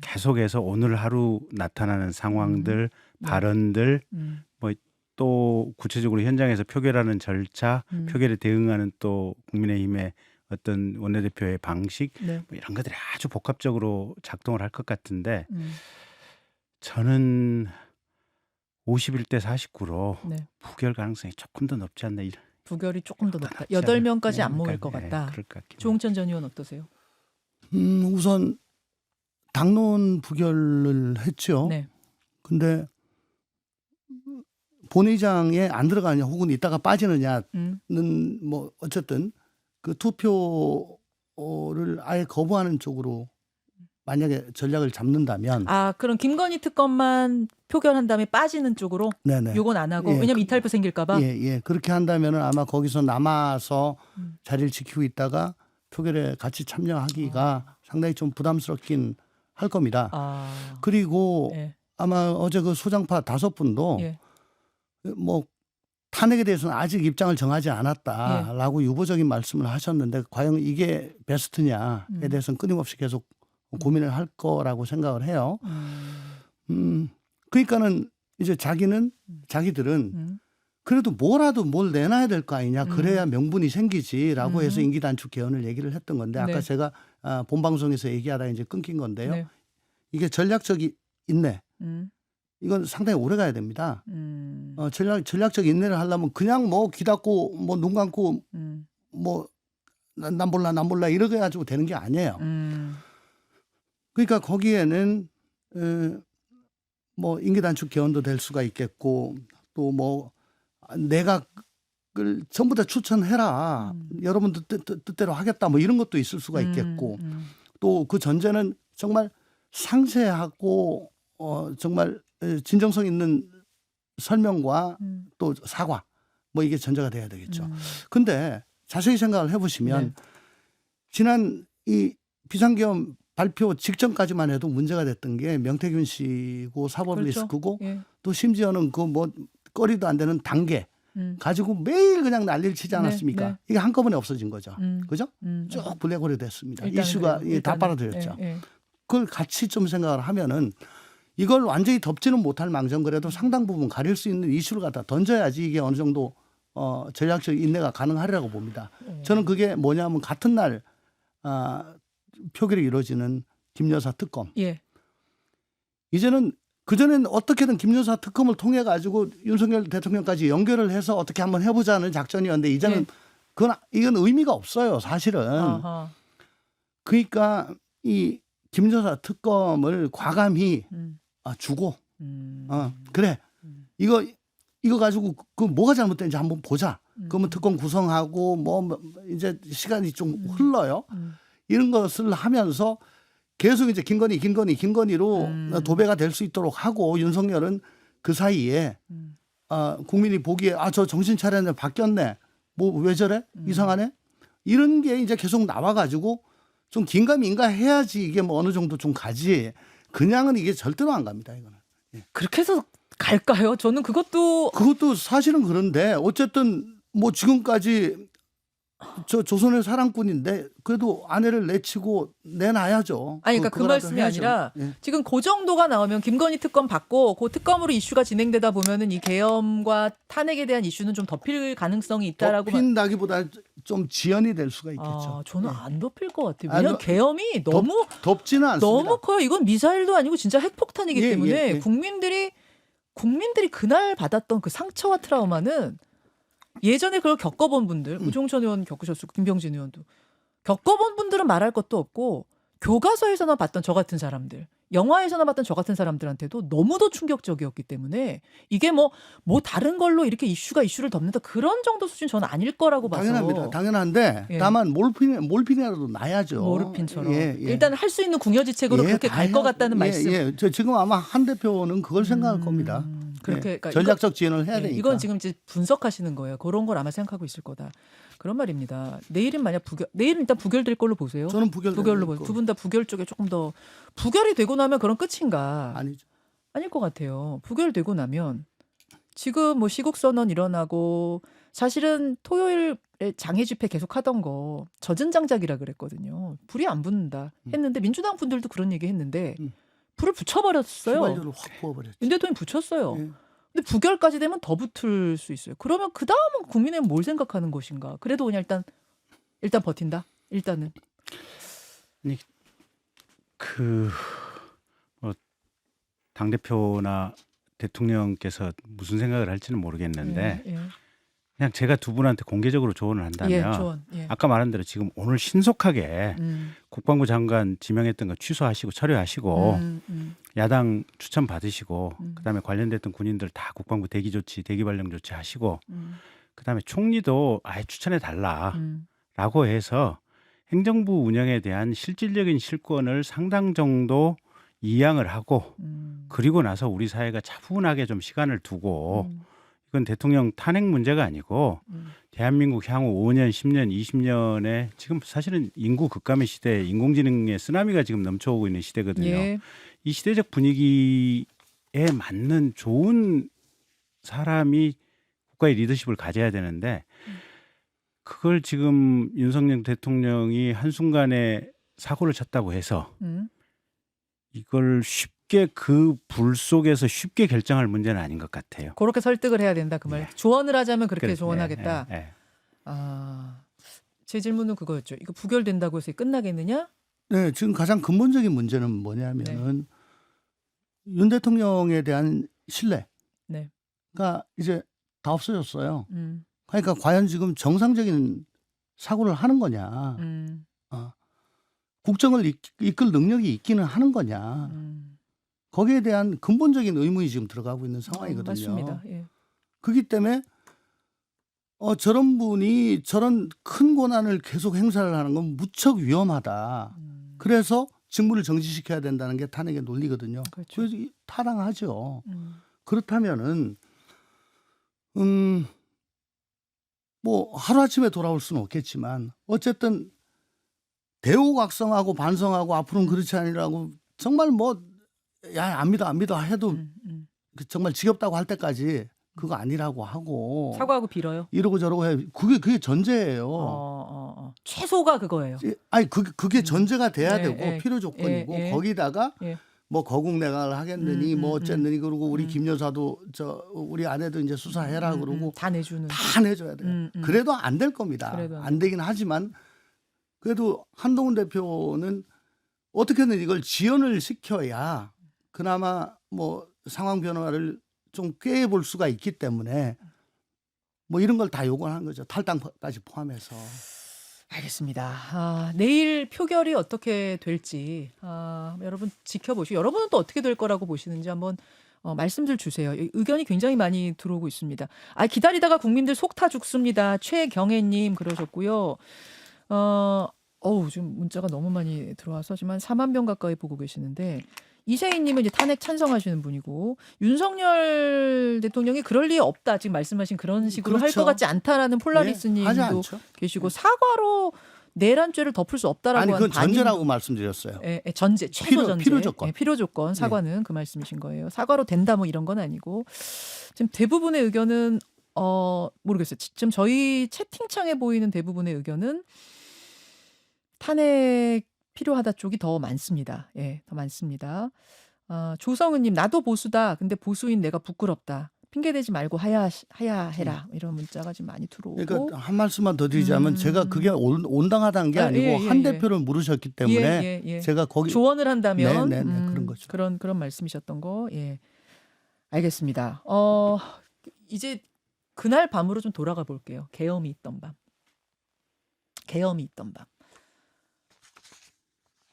계속해서 오늘 하루 나타나는 상황들, 발언들, 뭐 또 구체적으로 현장에서 표결하는 절차, 표결에 대응하는 또 국민의힘의 어떤 원내대표의 방식 뭐 이런 것들이 아주 복합적으로 작동을 할 것 같은데 저는 51대 49로 부결 가능성이 조금 더 높지 않나 이런. 부결이 조금 더 높다. 8명까지 안 모일 것 같다. 그럴 것 같긴 조홍천 전 의원 어떠세요? 우선 당론 부결을 했죠. 근데 본회의장에 안 들어가냐 혹은 이따가 빠지느냐는 뭐 어쨌든 그 투표를 아예 거부하는 쪽으로 만약에 전략을 잡는다면 그럼 김건희 특검만 표결한 다음에 빠지는 쪽으로 요건 안 하고 왜냐면 이탈표 생길까 봐. 그렇게 한다면은 아마 거기서 남아서 자리를 지키고 있다가 표결에 같이 참여하기가 상당히 좀 부담스럽긴 할 겁니다. 그리고 아마 어제 그 소장파 5분도 뭐 탄핵에 대해서는 아직 입장을 정하지 않았다라고 유보적인 말씀을 하셨는데 과연 이게 베스트냐에 대해서는 끊임없이 계속 고민을 할 거라고 생각을 해요. 그러니까는 이제 자기들은 그래도 뭐라도 뭘 내놔야 될 거 아니냐. 그래야 명분이 생기지라고 해서 임기단축 개헌을 얘기를 했던 건데 아까 제가 본방송에서 얘기하다 이제 끊긴 건데요. 이게 전략적 인내. 이건 상당히 오래 가야 됩니다. 전략적 인내를 하려면 그냥 뭐 귀 닫고 뭐 눈 감고 뭐 난 몰라 이렇게 가지고 되는 게 아니에요. 그러니까 거기에는 뭐 임기단축 개헌도 될 수가 있겠고 또 뭐 내각을 전부 다 추천해라. 여러분들 뜻대로 하겠다. 뭐 이런 것도 있을 수가 있겠고 또 그 전제는 정말 상세하고 정말 진정성 있는 설명과 또 사과 뭐 이게 전제가 돼야 되겠죠. 근데 자세히 생각을 해보시면 지난 이 비상계엄 발표 직전까지만 해도 문제가 됐던 게 명태균 씨고 사법 리스크고 또 심지어는 그 뭐 거리도 안 되는 단계 가지고 매일 그냥 난리를 치지 않았습니까? 이게 한꺼번에 없어진 거죠. 그죠? 쭉 블랙홀이 됐습니다. 이슈가 다 빨아들였죠. 그걸 같이 좀 생각을 하면은 이걸 완전히 덮지는 못할 망정 그래도 상당 부분 가릴 수 있는 이슈를 갖다 던져야지 이게 어느 정도 전략적 인내가 가능하리라고 봅니다. 저는 그게 뭐냐면 같은 날 표결이 이루어지는 김 여사 특검. 예. 이제는 그전엔 어떻게든 김 여사 특검을 통해 가지고 윤석열 대통령까지 연결을 해서 어떻게 한번 해보자는 작전이었는데 이제는 이건 의미가 없어요, 사실은. 아하. 그러니까 이 김 여사 특검을 과감히 주고 그래 이거 가지고 그 뭐가 잘못된지 한번 보자. 그러면 특검 구성하고 뭐 이제 시간이 좀 흘러요. 이런 것을 하면서 계속 이제 김건희로 도배가 될 수 있도록 하고 윤석열은 그 사이에 국민이 보기에 저 정신 차렸네 바뀌었네 뭐 왜 저래 이상하네 이런 게 이제 계속 나와가지고 좀 긴가민가 해야지 이게 뭐 어느 정도 좀 가지 그냥은 이게 절대로 안 갑니다 이거는. 예. 그렇게 해서 갈까요? 저는 그것도 사실은 그런데 어쨌든 뭐 지금까지 조선의 사랑꾼인데 그래도 아내를 내치고 내놔야죠. 아니 그러니까 그 말씀이 해야죠. 아니라 예. 지금 그 정도가 나오면 김건희 특검 받고 그 특검으로 이슈가 진행되다 보면은 이 계엄과 탄핵에 대한 이슈는 좀 덮일 가능성이 있다라고. 덮인다기보다 좀 지연이 될 수가 있겠죠. 저는 예. 안 덮일 것 같아요. 왜냐하면 계엄이 너무 덥지는 않습니다. 너무 커요. 이건 미사일도 아니고 진짜 핵폭탄이기 예, 때문에 예, 예. 국민들이 그날 받았던 그 상처와 트라우마는 예전에 그걸 겪어본 분들, 우종천 의원 겪으셨고 김병진 의원도 겪어본 분들은 말할 것도 없고 교과서에서나 봤던 저 같은 사람들, 영화에서나 봤던 저 같은 사람들한테도 너무도 충격적이었기 때문에 이게 뭐 다른 걸로 이렇게 이슈를 덮는다 그런 정도 수준 저는 아닐 거라고 봐서. 당연한데 예. 다만 몰핀이라도 놔야죠. 모르핀처럼 예. 일단 할 수 있는 궁여지책으로 그렇게 갈 것 같다는 말씀. 예. 지금 아마 한 대표는 그걸 생각할 겁니다. 그렇게 예. 그러니까 전략적 지원을 해야 네, 되니까. 이건 지금 이제 분석하시는 거예요. 그런 걸 아마 생각하고 있을 거다. 그런 말입니다. 내일은 만약 내일은 일단 부결될 걸로 보세요. 저는 부결로 보세요. 두 분 다 부결 쪽에 조금 더 부결이 되고 나면 그런 끝인가? 아니죠. 아닐 것 같아요. 부결되고 나면 지금 뭐 시국 선언 일어나고 사실은 토요일에 장애 집회 계속 하던 거 젖은 장작이라 그랬거든요. 불이 안 붙는다 했는데 민주당 분들도 그런 얘기 했는데 불을 붙여버렸어요. 휘발유를 확 부어버렸죠. 윤 대통령이 붙였어요. 예. 근데 부결까지 되면 더 붙을 수 있어요. 그러면 그 다음은 국민의힘 뭘 생각하는 것인가? 그래도 그냥 일단 버틴다. 일단은 당 대표나 대통령께서 무슨 생각을 할지는 모르겠는데 예. 그냥 제가 두 분한테 공개적으로 조언을 한다면 조언. 예. 아까 말한 대로 지금 오늘 신속하게 국방부 장관 지명했던 거 취소하시고 철회하시고 야당 추천 받으시고 그다음에 관련됐던 군인들 다 국방부 대기 조치, 대기 발령 조치 하시고 그다음에 총리도 아예 추천해 달라라고 해서 행정부 운영에 대한 실질적인 실권을 상당 정도 이양을 하고 그리고 나서 우리 사회가 차분하게 좀 시간을 두고 이건 대통령 탄핵 문제가 아니고 대한민국 향후 5년, 10년, 20년에 지금 사실은 인구 급감의 시대, 인공지능의 쓰나미가 지금 넘쳐오고 있는 시대거든요. 예. 이 시대적 분위기에 맞는 좋은 사람이 국가의 리더십을 가져야 되는데 그걸 지금 윤석열 대통령이 한순간에 사고를 쳤다고 해서 이걸 쉽게 그 불 속에서 쉽게 결정할 문제는 아닌 것 같아요. 그렇게 설득을 해야 된다 그 말. 조언을 하자면 그렇게 그래, 조언하겠다. 예. 제 질문은 그거였죠. 이거 부결된다고 해서 끝나겠느냐? 네, 지금 가장 근본적인 문제는 뭐냐면은 윤 대통령에 대한 신뢰가 네. 이제 다 없어졌어요. 음, 그러니까 과연 지금 정상적인 사고를 하는 거냐, 국정을 이끌 능력이 있기는 하는 거냐, 거기에 대한 근본적인 의문이 지금 들어가고 있는 상황이거든요. 맞습니다. 예. 그렇기 때문에 저런 분이 저런 큰 권한을 계속 행사를 하는 건 무척 위험하다. 그래서 직무를 정지시켜야 된다는 게 탄핵의 논리거든요. 그렇죠. 그래서 타당하죠. 그렇다면은 뭐 하루아침에 돌아올 수는 없겠지만 어쨌든 대우각성하고 반성하고 앞으로는 그렇지 아니라고 정말 뭐 안 믿어 해도 정말 지겹다고 할 때까지 그거 아니라고 하고 사과하고 빌어요. 이러고 저러고 해. 그게 전제예요. 최소가 그거예요. 아니 그게 전제가 돼야 예, 되고 예, 필요 조건이고 예, 예. 거기다가 예. 뭐 거국내각을 하겠느니 뭐 어쨌느니 그러고 우리 김 여사도 우리 아내도 이제 수사해라 그러고 다 내주는. 다 내줘야 돼요. 그래도 안 될 겁니다. 그래도 안 되긴 하지만 그래도 한동훈 대표는 어떻게든 이걸 지연을 시켜야 그나마 뭐 상황 변화를 좀 꾀해볼 수가 있기 때문에 뭐 이런 걸 다 요구하는 거죠. 탈당까지 포함해서. 알겠습니다. 내일 표결이 어떻게 될지 여러분 지켜보시고 여러분은 또 어떻게 될 거라고 보시는지 한번 말씀 좀 주세요. 의견이 굉장히 많이 들어오고 있습니다. 기다리다가 국민들 속 타 죽습니다. 최경애님 그러셨고요. 지금 문자가 너무 많이 들어와서 지금 한 4만 명 가까이 보고 계시는데 이세희님은 이제 탄핵 찬성하시는 분이고 윤석열 대통령이 그럴 리 없다 지금 말씀하신 그런 식으로 할 그렇죠. 것 같지 않다라는 하지 폴라리스님도 않죠. 계시고 사과로 내란죄를 덮을 수 없다라고 아니 하는 그건 전제라고 말씀드렸어요. 전제 최소 전제 필요 조건. 필요 조건 사과는 그 말씀이신 거예요. 사과로 된다 뭐 이런 건 아니고 지금 대부분의 의견은 모르겠어요. 지금 저희 채팅창에 보이는 대부분의 의견은 탄핵 필요하다 쪽이 더 많습니다. 더 많습니다. 조성은님 나도 보수다. 근데 보수인 내가 부끄럽다. 핑계대지 말고 하야 해라. 이런 문자가 지금 많이 들어오고. 그러니까 한 말씀만 더 드리자면 제가 그게 온당하다는 게 아니고 한 대표를 물으셨기 때문에 제가 거기 조언을 한다면 그런 거죠. 그런 말씀이셨던 거. 알겠습니다. 이제 그날 밤으로 좀 돌아가 볼게요. 계엄이 있던 밤.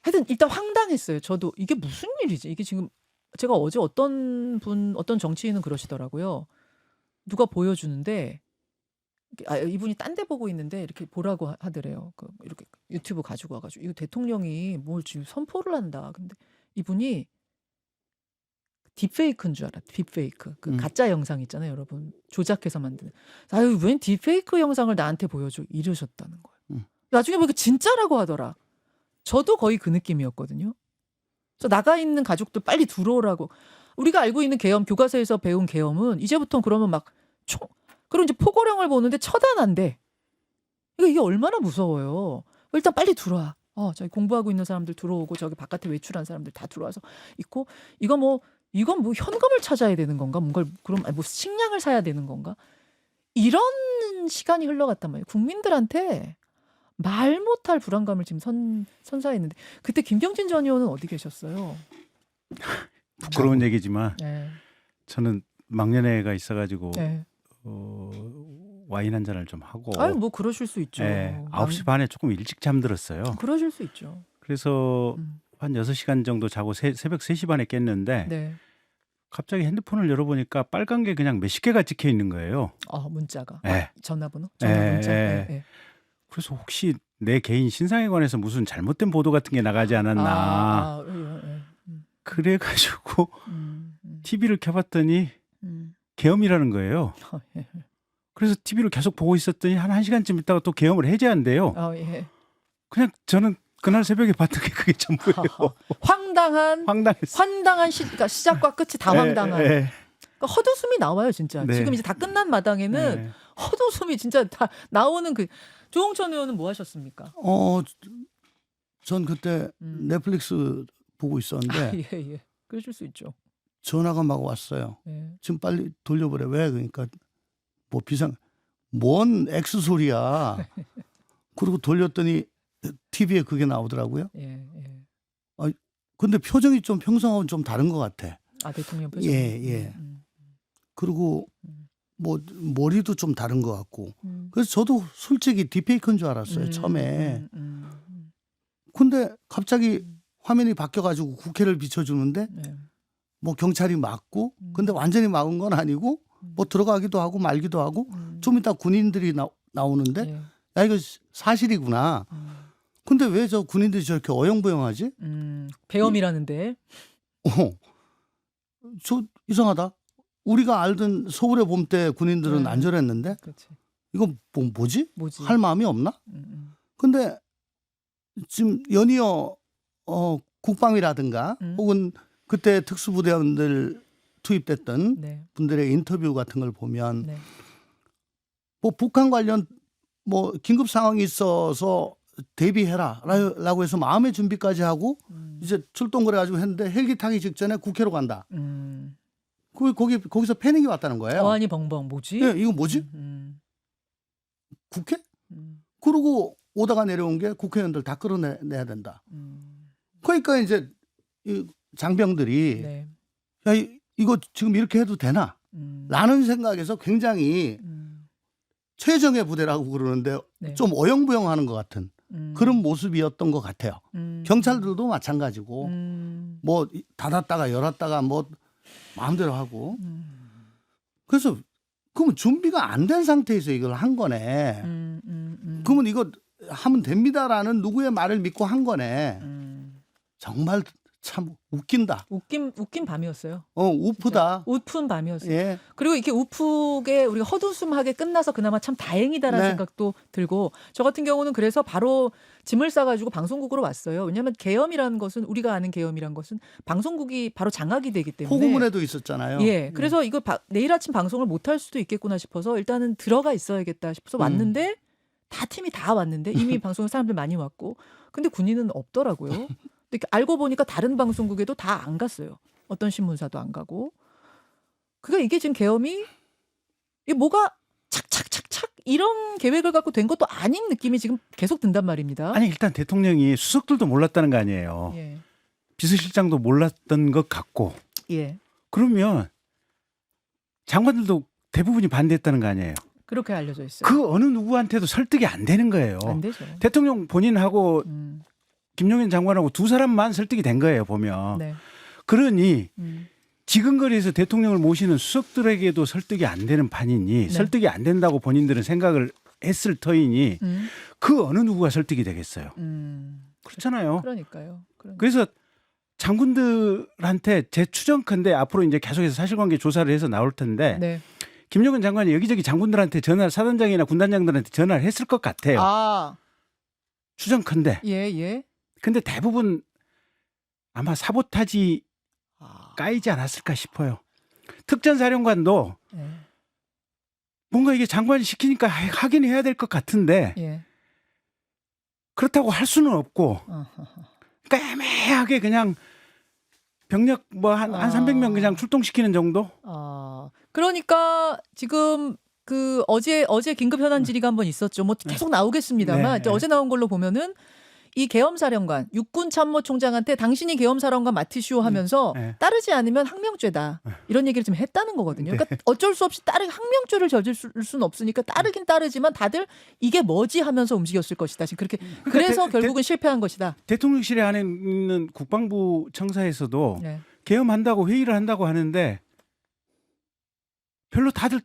하여튼 일단 황당했어요. 저도 이게 무슨 일이지? 이게 지금 제가 어제 어떤 정치인은 그러시더라고요. 누가 보여주는데 이분이 딴 데 보고 있는데 이렇게 보라고 하더래요. 이렇게 유튜브 가지고 와가지고 이거 대통령이 뭘 지금 선포를 한다. 근데 이분이 딥페이크인 줄 알아. 딥페이크. 가짜 영상 있잖아요, 여러분. 조작해서 만드는. 웬 딥페이크 영상을 나한테 보여줘? 이러셨다는 거예요. 나중에 보니까 진짜라고 하더라. 저도 거의 그 느낌이었거든요. 그래서 나가 있는 가족들 빨리 들어오라고. 우리가 알고 있는 계엄, 교과서에서 배운 계엄은 이제부터 그러면 그리고 이제 포고령을 보는데 처단한대. 이게 얼마나 무서워요. 일단 빨리 들어와. 저기 공부하고 있는 사람들 들어오고 저기 바깥에 외출한 사람들 다 들어와서 있고 이건 뭐 현금을 찾아야 되는 건가? 그럼 뭐 식량을 사야 되는 건가? 이런 시간이 흘러갔단 말이에요. 국민들한테 말 못할 불안감을 지금 선사했는데 그때 김경진 전 의원은 어디 계셨어요? 부끄러운 얘기지만 네. 저는 막년회가 있어가지고 네. 와인 한 잔을 좀 하고 뭐 그러실 수 있죠. 9시 반에 조금 일찍 잠들었어요. 그러실 수 있죠. 그래서 한 6시간 정도 자고 새벽 3시 반에 깼는데 네. 갑자기 핸드폰을 열어보니까 빨간 게 그냥 몇십 개가 찍혀 있는 거예요. 문자가. 네. 전화번호? 문자. 네. 그래서 혹시 내 개인 신상에 관해서 무슨 잘못된 보도 같은 게 나가지 않았나. 그래가지고 TV를 켜봤더니 계엄이라는 거예요. 그래서 TV를 계속 보고 있었더니 한 1시간쯤 있다가 또 계엄을 해제한대요. 그냥 저는 그날 새벽에 봤던 게 그게 전부예요. 황당한 그러니까 시작과 끝이 다 황당한. 그러니까 헛웃음이 나와요 진짜. 네. 지금 이제 다 끝난 마당에는 헛웃음이 진짜 다 나오는 조홍천 의원은 뭐 하셨습니까? 전 그때 넷플릭스 보고 있었는데 예. 그러실 수 있죠. 전화가 막 왔어요. 지금 빨리 돌려보래. 왜? 그러니까 뭐 뭔 X 소리야. 그리고 돌렸더니 TV에 그게 나오더라고요. 근데 표정이 좀 평소하고는 좀 다른 것 같아. 대통령 표정. 예. 그리고 뭐 머리도 좀 다른 것 같고. 그래서 저도 솔직히 딥페이크인 줄 알았어요. 처음에. 근데 갑자기 화면이 바뀌어가지고 국회를 비춰주는데 뭐 경찰이 막고 근데 완전히 막은 건 아니고 뭐 들어가기도 하고 말기도 하고 좀 이따 군인들이 나오는데 야 이거 사실이구나. 근데 왜 저 군인들이 저렇게 어영부영하지? 계엄이라는데. 저 이상하다. 우리가 알던 서울의 봄 때 군인들은 안 저랬는데 그렇지. 이거 뭐지? 할 마음이 없나? 근데 지금 연이어 국방이라든가 혹은 그때 특수부대원들 투입됐던 분들의 인터뷰 같은 걸 보면 뭐 북한 관련 뭐 긴급 상황이 있어서 대비해라라고 해서 마음의 준비까지 하고 이제 출동 그래가지고 했는데 헬기 타기 직전에 국회로 간다. 거기서 패닉이 왔다는 거예요. 어안이 벙벙 뭐지? 예, 이거 뭐지? 국회? 그러고 오다가 내려온 게 국회의원들 다 끌어내야 된다. 그러니까 이제 이 장병들이 네. 야, 이거 지금 이렇게 해도 되나? 라는 생각에서 굉장히 최정예 부대라고 그러는데 네. 좀 어영부영하는 것 같은 그런 모습이었던 것 같아요. 경찰들도 마찬가지고 뭐 닫았다가 열었다가 뭐 마음대로 하고 그래서 그러면 준비가 안 된 상태에서 이걸 한 거네. 그러면 이거 하면 됩니다라는 누구의 말을 믿고 한 거네. 정말 참 웃긴다. 웃긴 밤이었어요. 우프다. 웃픈 밤이었어요. 예. 그리고 이렇게 우프게 우리가 헛웃음하게 끝나서 그나마 참 다행이다라는 네. 생각도 들고 저 같은 경우는 그래서 바로 짐을 싸가지고 방송국으로 왔어요. 왜냐하면 계엄이라는 것은 우리가 아는 계엄이란 것은 방송국이 바로 장악이 되기 때문에 포구문에도 있었잖아요. 예, 그래서 이거 내일 아침 방송을 못 할 수도 있겠구나 싶어서 일단은 들어가 있어야겠다 싶어서 왔는데 다 팀이 다 왔는데 이미 방송에 사람들 많이 왔고 근데 군인은 없더라고요. 근데 알고 보니까 다른 방송국에도 다 안 갔어요. 어떤 신문사도 안 가고. 그러니까 이게 지금 계엄이 이게 뭐가 착착착착 이런 계획을 갖고 된 것도 아닌 느낌이 지금 계속 든단 말입니다. 아니 일단 대통령이 수석들도 몰랐다는 거 아니에요. 예. 비서실장도 몰랐던 것 같고 예. 그러면 장관들도 대부분이 반대했다는 거 아니에요. 그렇게 알려져 있어요. 그 어느 누구한테도 설득이 안 되는 거예요. 안 되죠. 대통령 본인하고 음, 김용현 장관하고 두 사람만 설득이 된 거예요, 보면. 네. 그러니 음, 지근거리에서 대통령을 모시는 수석들에게도 설득이 안 되는 판이니 네. 설득이 안 된다고 본인들은 생각을 했을 터이니 그 어느 누구가 설득이 되겠어요. 그렇잖아요. 그러니까요. 그래서 장군들한테 제 추정컨대 앞으로 이제 계속해서 사실관계 조사를 해서 나올 텐데 네. 김용현 장관이 여기저기 장군들한테 사단장이나 군단장들한테 전화를 했을 것 같아요. 아, 추정컨대. 예, 예. 근데 대부분 아마 사보타지 아, 까이지 않았을까 싶어요. 특전사령관도 예. 뭔가 이게 장관이 시키니까 하긴 해야 될 것 같은데 예. 그렇다고 할 수는 없고 어허허. 그러니까 애매하게 그냥 병력 뭐 한 300명 그냥 출동시키는 정도? 그러니까 지금 그 어제 긴급 현안 질의가 한번 있었죠. 뭐 계속 나오겠습니다만 네. 이제 어제 나온 걸로 보면은 이 계엄사령관 육군 참모총장한테 당신이 계엄사령관 맡으시오 하면서 네. 따르지 않으면 항명죄다 이런 얘기를 좀 했다는 거거든요. 그러니까 어쩔 수 없이 항명죄를 저질 수는 없으니까 따르긴 따르지만 다들 이게 뭐지 하면서 움직였을 것이다. 지금 그렇게 그래서 결국은 실패한 것이다. 대통령실에 안에 있는 국방부 청사에서도 네. 계엄한다고 회의를 한다고 하는데 별로 다들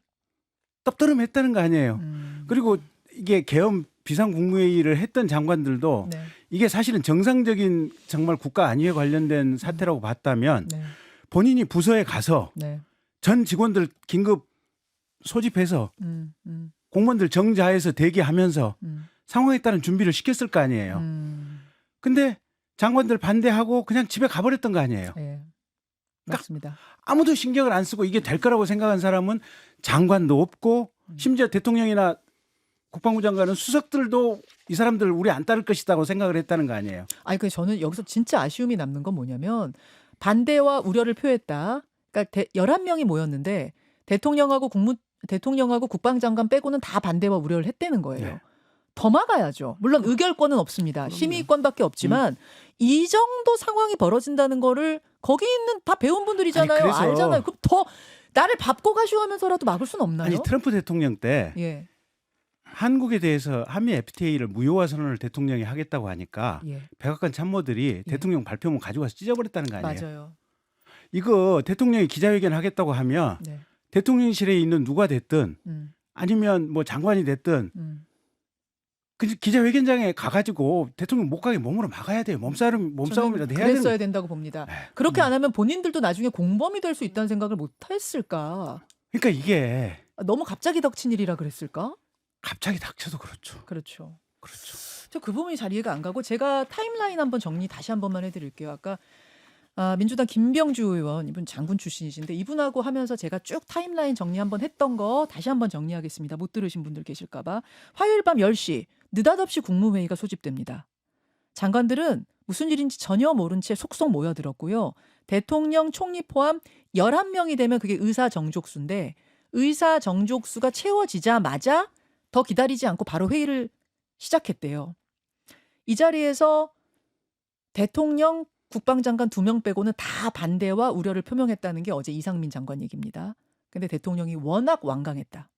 떡떠름했다는 거 아니에요. 그리고 이게 계엄 비상국무회의를 했던 장관들도 네. 이게 사실은 정상적인 정말 국가 안위에 관련된 사태라고 봤다면 네. 본인이 부서에 가서 네. 전 직원들 긴급 소집해서 공무원들 정자해서 대기하면서 상황에 따른 준비를 시켰을 거 아니에요. 근데 장관들 반대하고 그냥 집에 가버렸던 거 아니에요. 예. 맞습니다. 아무도 신경을 안 쓰고 이게 될 거라고 생각한 사람은 장관도 없고 심지어 대통령이나 국방부 장관은 수석들도 이 사람들 우리 안 따를 것이다고 생각을 했다는 거 아니에요. 아니 그 저는 여기서 진짜 아쉬움이 남는 건 뭐냐면 반대와 우려를 표했다. 그러니까 11명이 모였는데 대통령하고 국방장관 빼고는 다 반대와 우려를 했다는 거예요. 네. 더 막아야죠. 물론 의결권은 없습니다. 심의권밖에 없지만 이 정도 상황이 벌어진다는 거를 거기 있는 다 배운 분들이잖아요. 아니, 그래서 알잖아요. 그럼 더 나를 밟고 가시오 하면서라도 막을 수는 없나요? 아니 트럼프 대통령 때 예. 한국에 대해서 한미 FTA를 무효화 선언을 대통령이 하겠다고 하니까 예. 백악관 참모들이 대통령 발표문 가져가서 찢어버렸다는 거 아니에요. 맞아요. 이거 대통령이 기자회견 하겠다고 하면 네. 대통령실에 있는 누가 됐든 아니면 뭐 장관이 됐든 그 기자회견장에 가가지고 대통령 못 가게 몸으로 막아야 돼요. 몸싸움이라도 해야 그랬어야 되는. 된다고 봅니다. 네. 그렇게 안 하면 본인들도 나중에 공범이 될 수 있다는 생각을 못 했을까? 그러니까 이게 너무 갑자기 닥친 일이라 그랬을까? 갑자기 닥쳐도 그렇죠. 그렇죠. 그렇죠. 저 그 부분이 잘 이해가 안 가고 제가 타임라인 한번 정리 다시 한 번만 해드릴게요. 아까 민주당 김병주 의원 이분 장군 출신이신데 이분하고 하면서 제가 쭉 타임라인 정리 한번 했던 거 다시 한번 정리하겠습니다. 못 들으신 분들 계실까 봐. 화요일 밤 10시 느닷없이 국무회의가 소집됩니다. 장관들은 무슨 일인지 전혀 모른 채 속속 모여들었고요. 대통령 총리 포함 11명이 되면 그게 의사 정족수인데 의사 정족수가 채워지자마자 더 기다리지 않고 바로 회의를 시작했대요. 이 자리에서 대통령 국방장관 2명 빼고는 다 반대와 우려를 표명했다는 게 어제 이상민 장관 얘기입니다. 근데 대통령이 워낙 완강했다.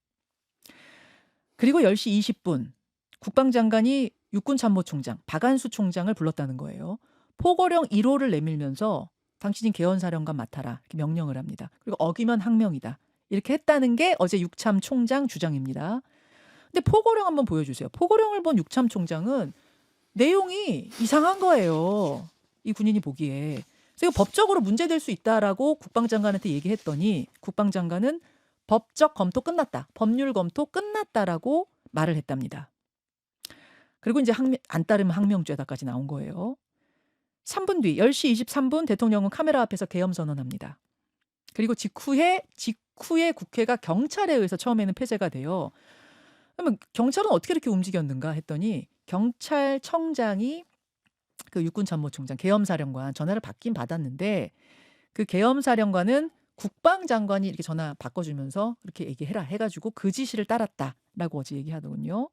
그리고 10시 20분 국방장관이 육군참모총장 박안수 총장을 불렀다는 거예요. 포고령 1호를 내밀면서 당신이 개헌사령관 맡아라 이렇게 명령을 합니다. 그리고 어기면 항명이다. 이렇게 했다는 게 어제 육참 총장 주장입니다. 근데 포고령 한번 보여주세요. 포고령을 본 육참 총장은 내용이 이상한 거예요. 이 군인이 보기에. 그래서 이거 법적으로 문제될 수 있다라고 국방장관한테 얘기했더니 국방장관은 법적 검토 끝났다. 법률 검토 끝났다라고 말을 했답니다. 그리고 이제 안 따르면 항명죄다까지 나온 거예요. 3분 뒤 10시 23분 대통령은 카메라 앞에서 계엄 선언합니다. 그리고 직후에 국회가 경찰에 의해서 처음에는 폐쇄가 돼요. 그러면 경찰은 어떻게 이렇게 움직였는가 했더니 경찰청장이 그 육군참모총장 계엄사령관 전화를 받긴 받았는데 그 계엄사령관은 국방장관이 이렇게 전화 바꿔주면서 이렇게 얘기해라 해가지고 그 지시를 따랐다라고 어제 얘기하더군요.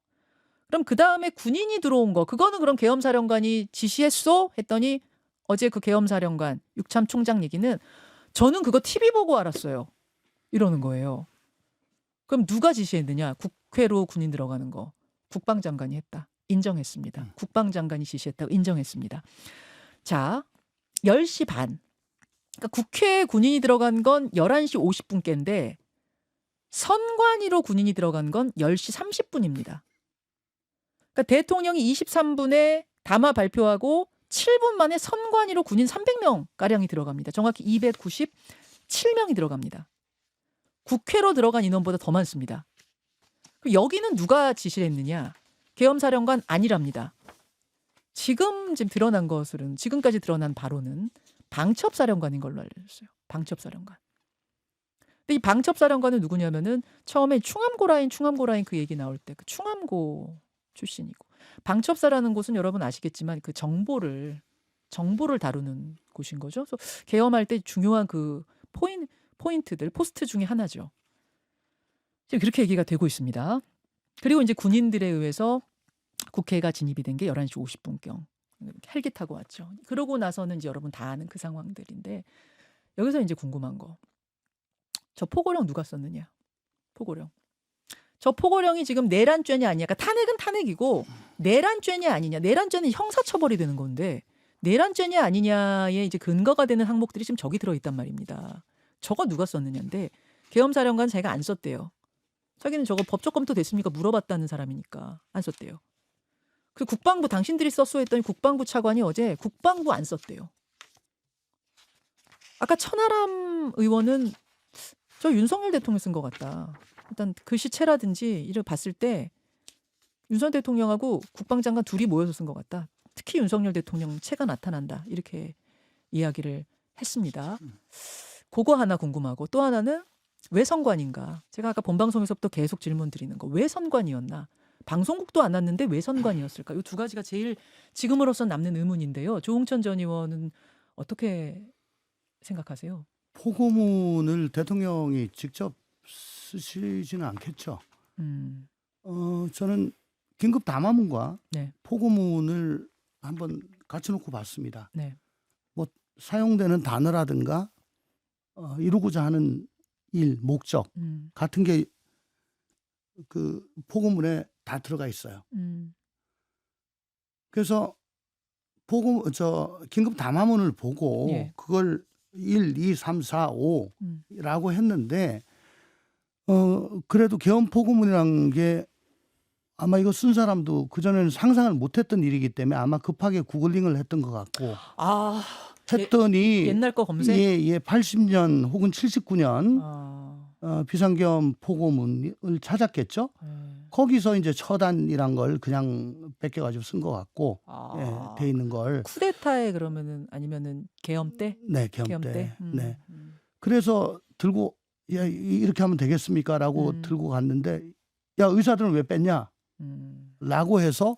그럼 그 다음에 군인이 들어온 거 그거는 그럼 계엄사령관이 지시했어? 했더니 어제 그 계엄사령관 육참총장 얘기는 저는 그거 TV 보고 알았어요. 이러는 거예요. 그럼 누가 지시했느냐? 국회로 군인 들어가는 거 국방장관이 했다. 인정했습니다. 국방장관이 지시했다고 인정했습니다. 자, 10시 반. 그러니까 국회에 군인이 들어간 건 11시 50분께인데 선관위로 군인이 들어간 건 10시 30분입니다. 그러니까 대통령이 23분에 담화 발표하고 7분 만에 선관위로 군인 300명 가량이 들어갑니다. 정확히 297명이 들어갑니다. 국회로 들어간 인원보다 더 많습니다. 여기는 누가 지시를 했느냐? 계엄사령관 아니랍니다. 지금 드러난 것은 지금까지 드러난 바로는 방첩사령관인 걸로 알려졌어요. 방첩사령관. 근데 이 방첩사령관은 누구냐면은 처음에 충암고라인 그 얘기 나올 때 그 충암고 출신이고 방첩사라는 곳은 여러분 아시겠지만 그 정보를 다루는 곳인 거죠. 그래서 계엄할 때 중요한 그 포인트들 포스트 중에 하나죠. 지금 그렇게 얘기가 되고 있습니다. 그리고 이제 군인들에 의해서 국회가 진입이 된 게 11시 50분경 헬기 타고 왔죠. 그러고 나서는 이제 여러분 다 아는 그 상황들인데 여기서 이제 궁금한 거. 저 포고령 누가 썼느냐? 포고령. 저 포고령이 지금 내란죄냐 아니냐? 그러니까 탄핵은 탄핵이고 내란죄냐 아니냐? 내란죄는 형사처벌이 되는 건데 내란죄냐 아니냐에 이제 근거가 되는 항목들이 지금 저기 들어있단 말입니다. 저거 누가 썼느냐인데 계엄사령관 자기가 안 썼대요. 자기는 저거 법적 검토 됐습니까? 물어봤다는 사람이니까 안 썼대요. 그 국방부 당신들이 썼소 했더니 국방부 차관이 어제 국방부 안 썼대요. 아까 천하람 의원은 저 윤석열 대통령 쓴 것 같다. 일단 글씨체라든지 이를 봤을 때 윤석열 대통령하고 국방장관 둘이 모여서 쓴 것 같다. 특히 윤석열 대통령 체가 나타난다. 이렇게 이야기를 했습니다. 그거 하나 궁금하고 또 하나는 왜 선관인가? 제가 아까 본방송에서부터 계속 질문 드리는 거. 왜 선관이었나? 방송국도 안 왔는데 왜 선관이었을까? 이 두 가지가 제일 지금으로선 남는 의문인데요. 조홍천 전 의원은 어떻게 생각하세요? 포고문을 대통령이 직접 쓰시지는 않겠죠. 저는 긴급 담화문과 네. 포고문을 한번 같이 놓고 봤습니다. 네. 뭐 사용되는 단어라든가 이루고자 하는 일, 목적 같은 게 그 포고문에 다 들어가 있어요. 그래서 긴급 담화문을 보고 예. 그걸 1, 2, 3, 4, 5라고 했는데 그래도 계엄 포고문이란 게 아마 이거 쓴 사람도 그전에는 상상을 못했던 일이기 때문에 아마 급하게 구글링을 했던 것 같고 했더니 옛날 거 검색? 예, 80년 혹은 79년 비상계엄 포고문을 찾았겠죠. 거기서 이제 처단이란 걸 그냥 뺏겨가지고 쓴 것 같고 아. 돼 있는 걸. 쿠데타에 그러면은 아니면은 계엄 때? 네, 계엄 계엄 때. 때? 네. 그래서 들고 야 이렇게 하면 되겠습니까라고 들고 갔는데 야 의사들은 왜 뺐냐? 라고 해서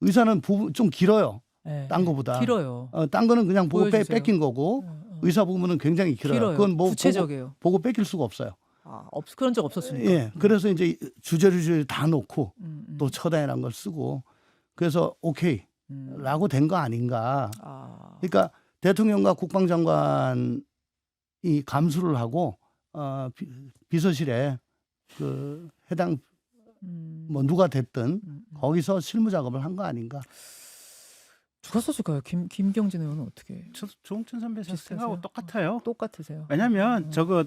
의사는 좀 길어요. 네, 딴 거보다. 길어요. 딴 거는 그냥 보고 보여주세요. 뺏긴 거고 의사 부분은 굉장히 길어요. 길어요. 그건 뭐 구체적이에요. 보고 뺏길 수가 없어요. 아, 그런 적 없었으니까. 예. 그래서 이제 주제를 다 놓고 또 음. 처단이라는 걸 쓰고 그래서 오케이 라고 된 거 아닌가. 아. 그러니까 대통령과 국방장관이 감수를 하고 비서실에 그 해당 뭐 누가 됐든 거기서 실무 작업을 한 거 아닌가. 누가 썼을까요? 김경진 의원은 어떻게? 저도 조홍천 선배 비슷하세요? 생각하고 똑같아요. 똑같으세요? 왜냐하면 저거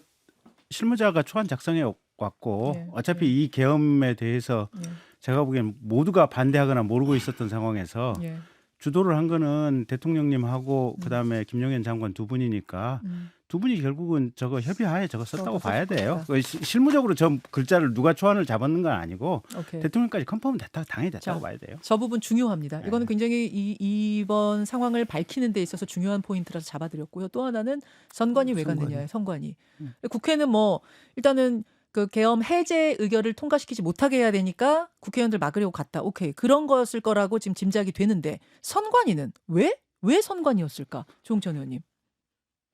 실무자가 초안 작성해 왔고 예, 어차피 이 계엄에 대해서 예, 제가 보기엔 모두가 반대하거나 모르고 있었던 상황에서 예. 주도를 한 거는 대통령님하고 그다음에 김용현 장관 두 분이니까 두 분이 결국은 저거 협의하에 저거 썼다고 봐야 돼요. 썼을 그 실무적으로 저 글자를 누가 초안을 잡았는 건 아니고 오케이. 대통령까지 컨펌은 당연히 됐다고 자, 봐야 돼요. 저 부분 중요합니다. 네. 이거는 굉장히 이번 상황을 밝히는 데 있어서 중요한 포인트라서 잡아드렸고요. 또 하나는 선관위 왜 선관위. 갔느냐의 선관위. 국회는 뭐 일단은 그 계엄 해제 의결을 통과시키지 못하게 해야 되니까 국회의원들 막으려고 갔다. 오케이. 그런 거였을 거라고 지금 짐작이 되는데 선관위는 왜 선관위였을까? 조홍천 의원님.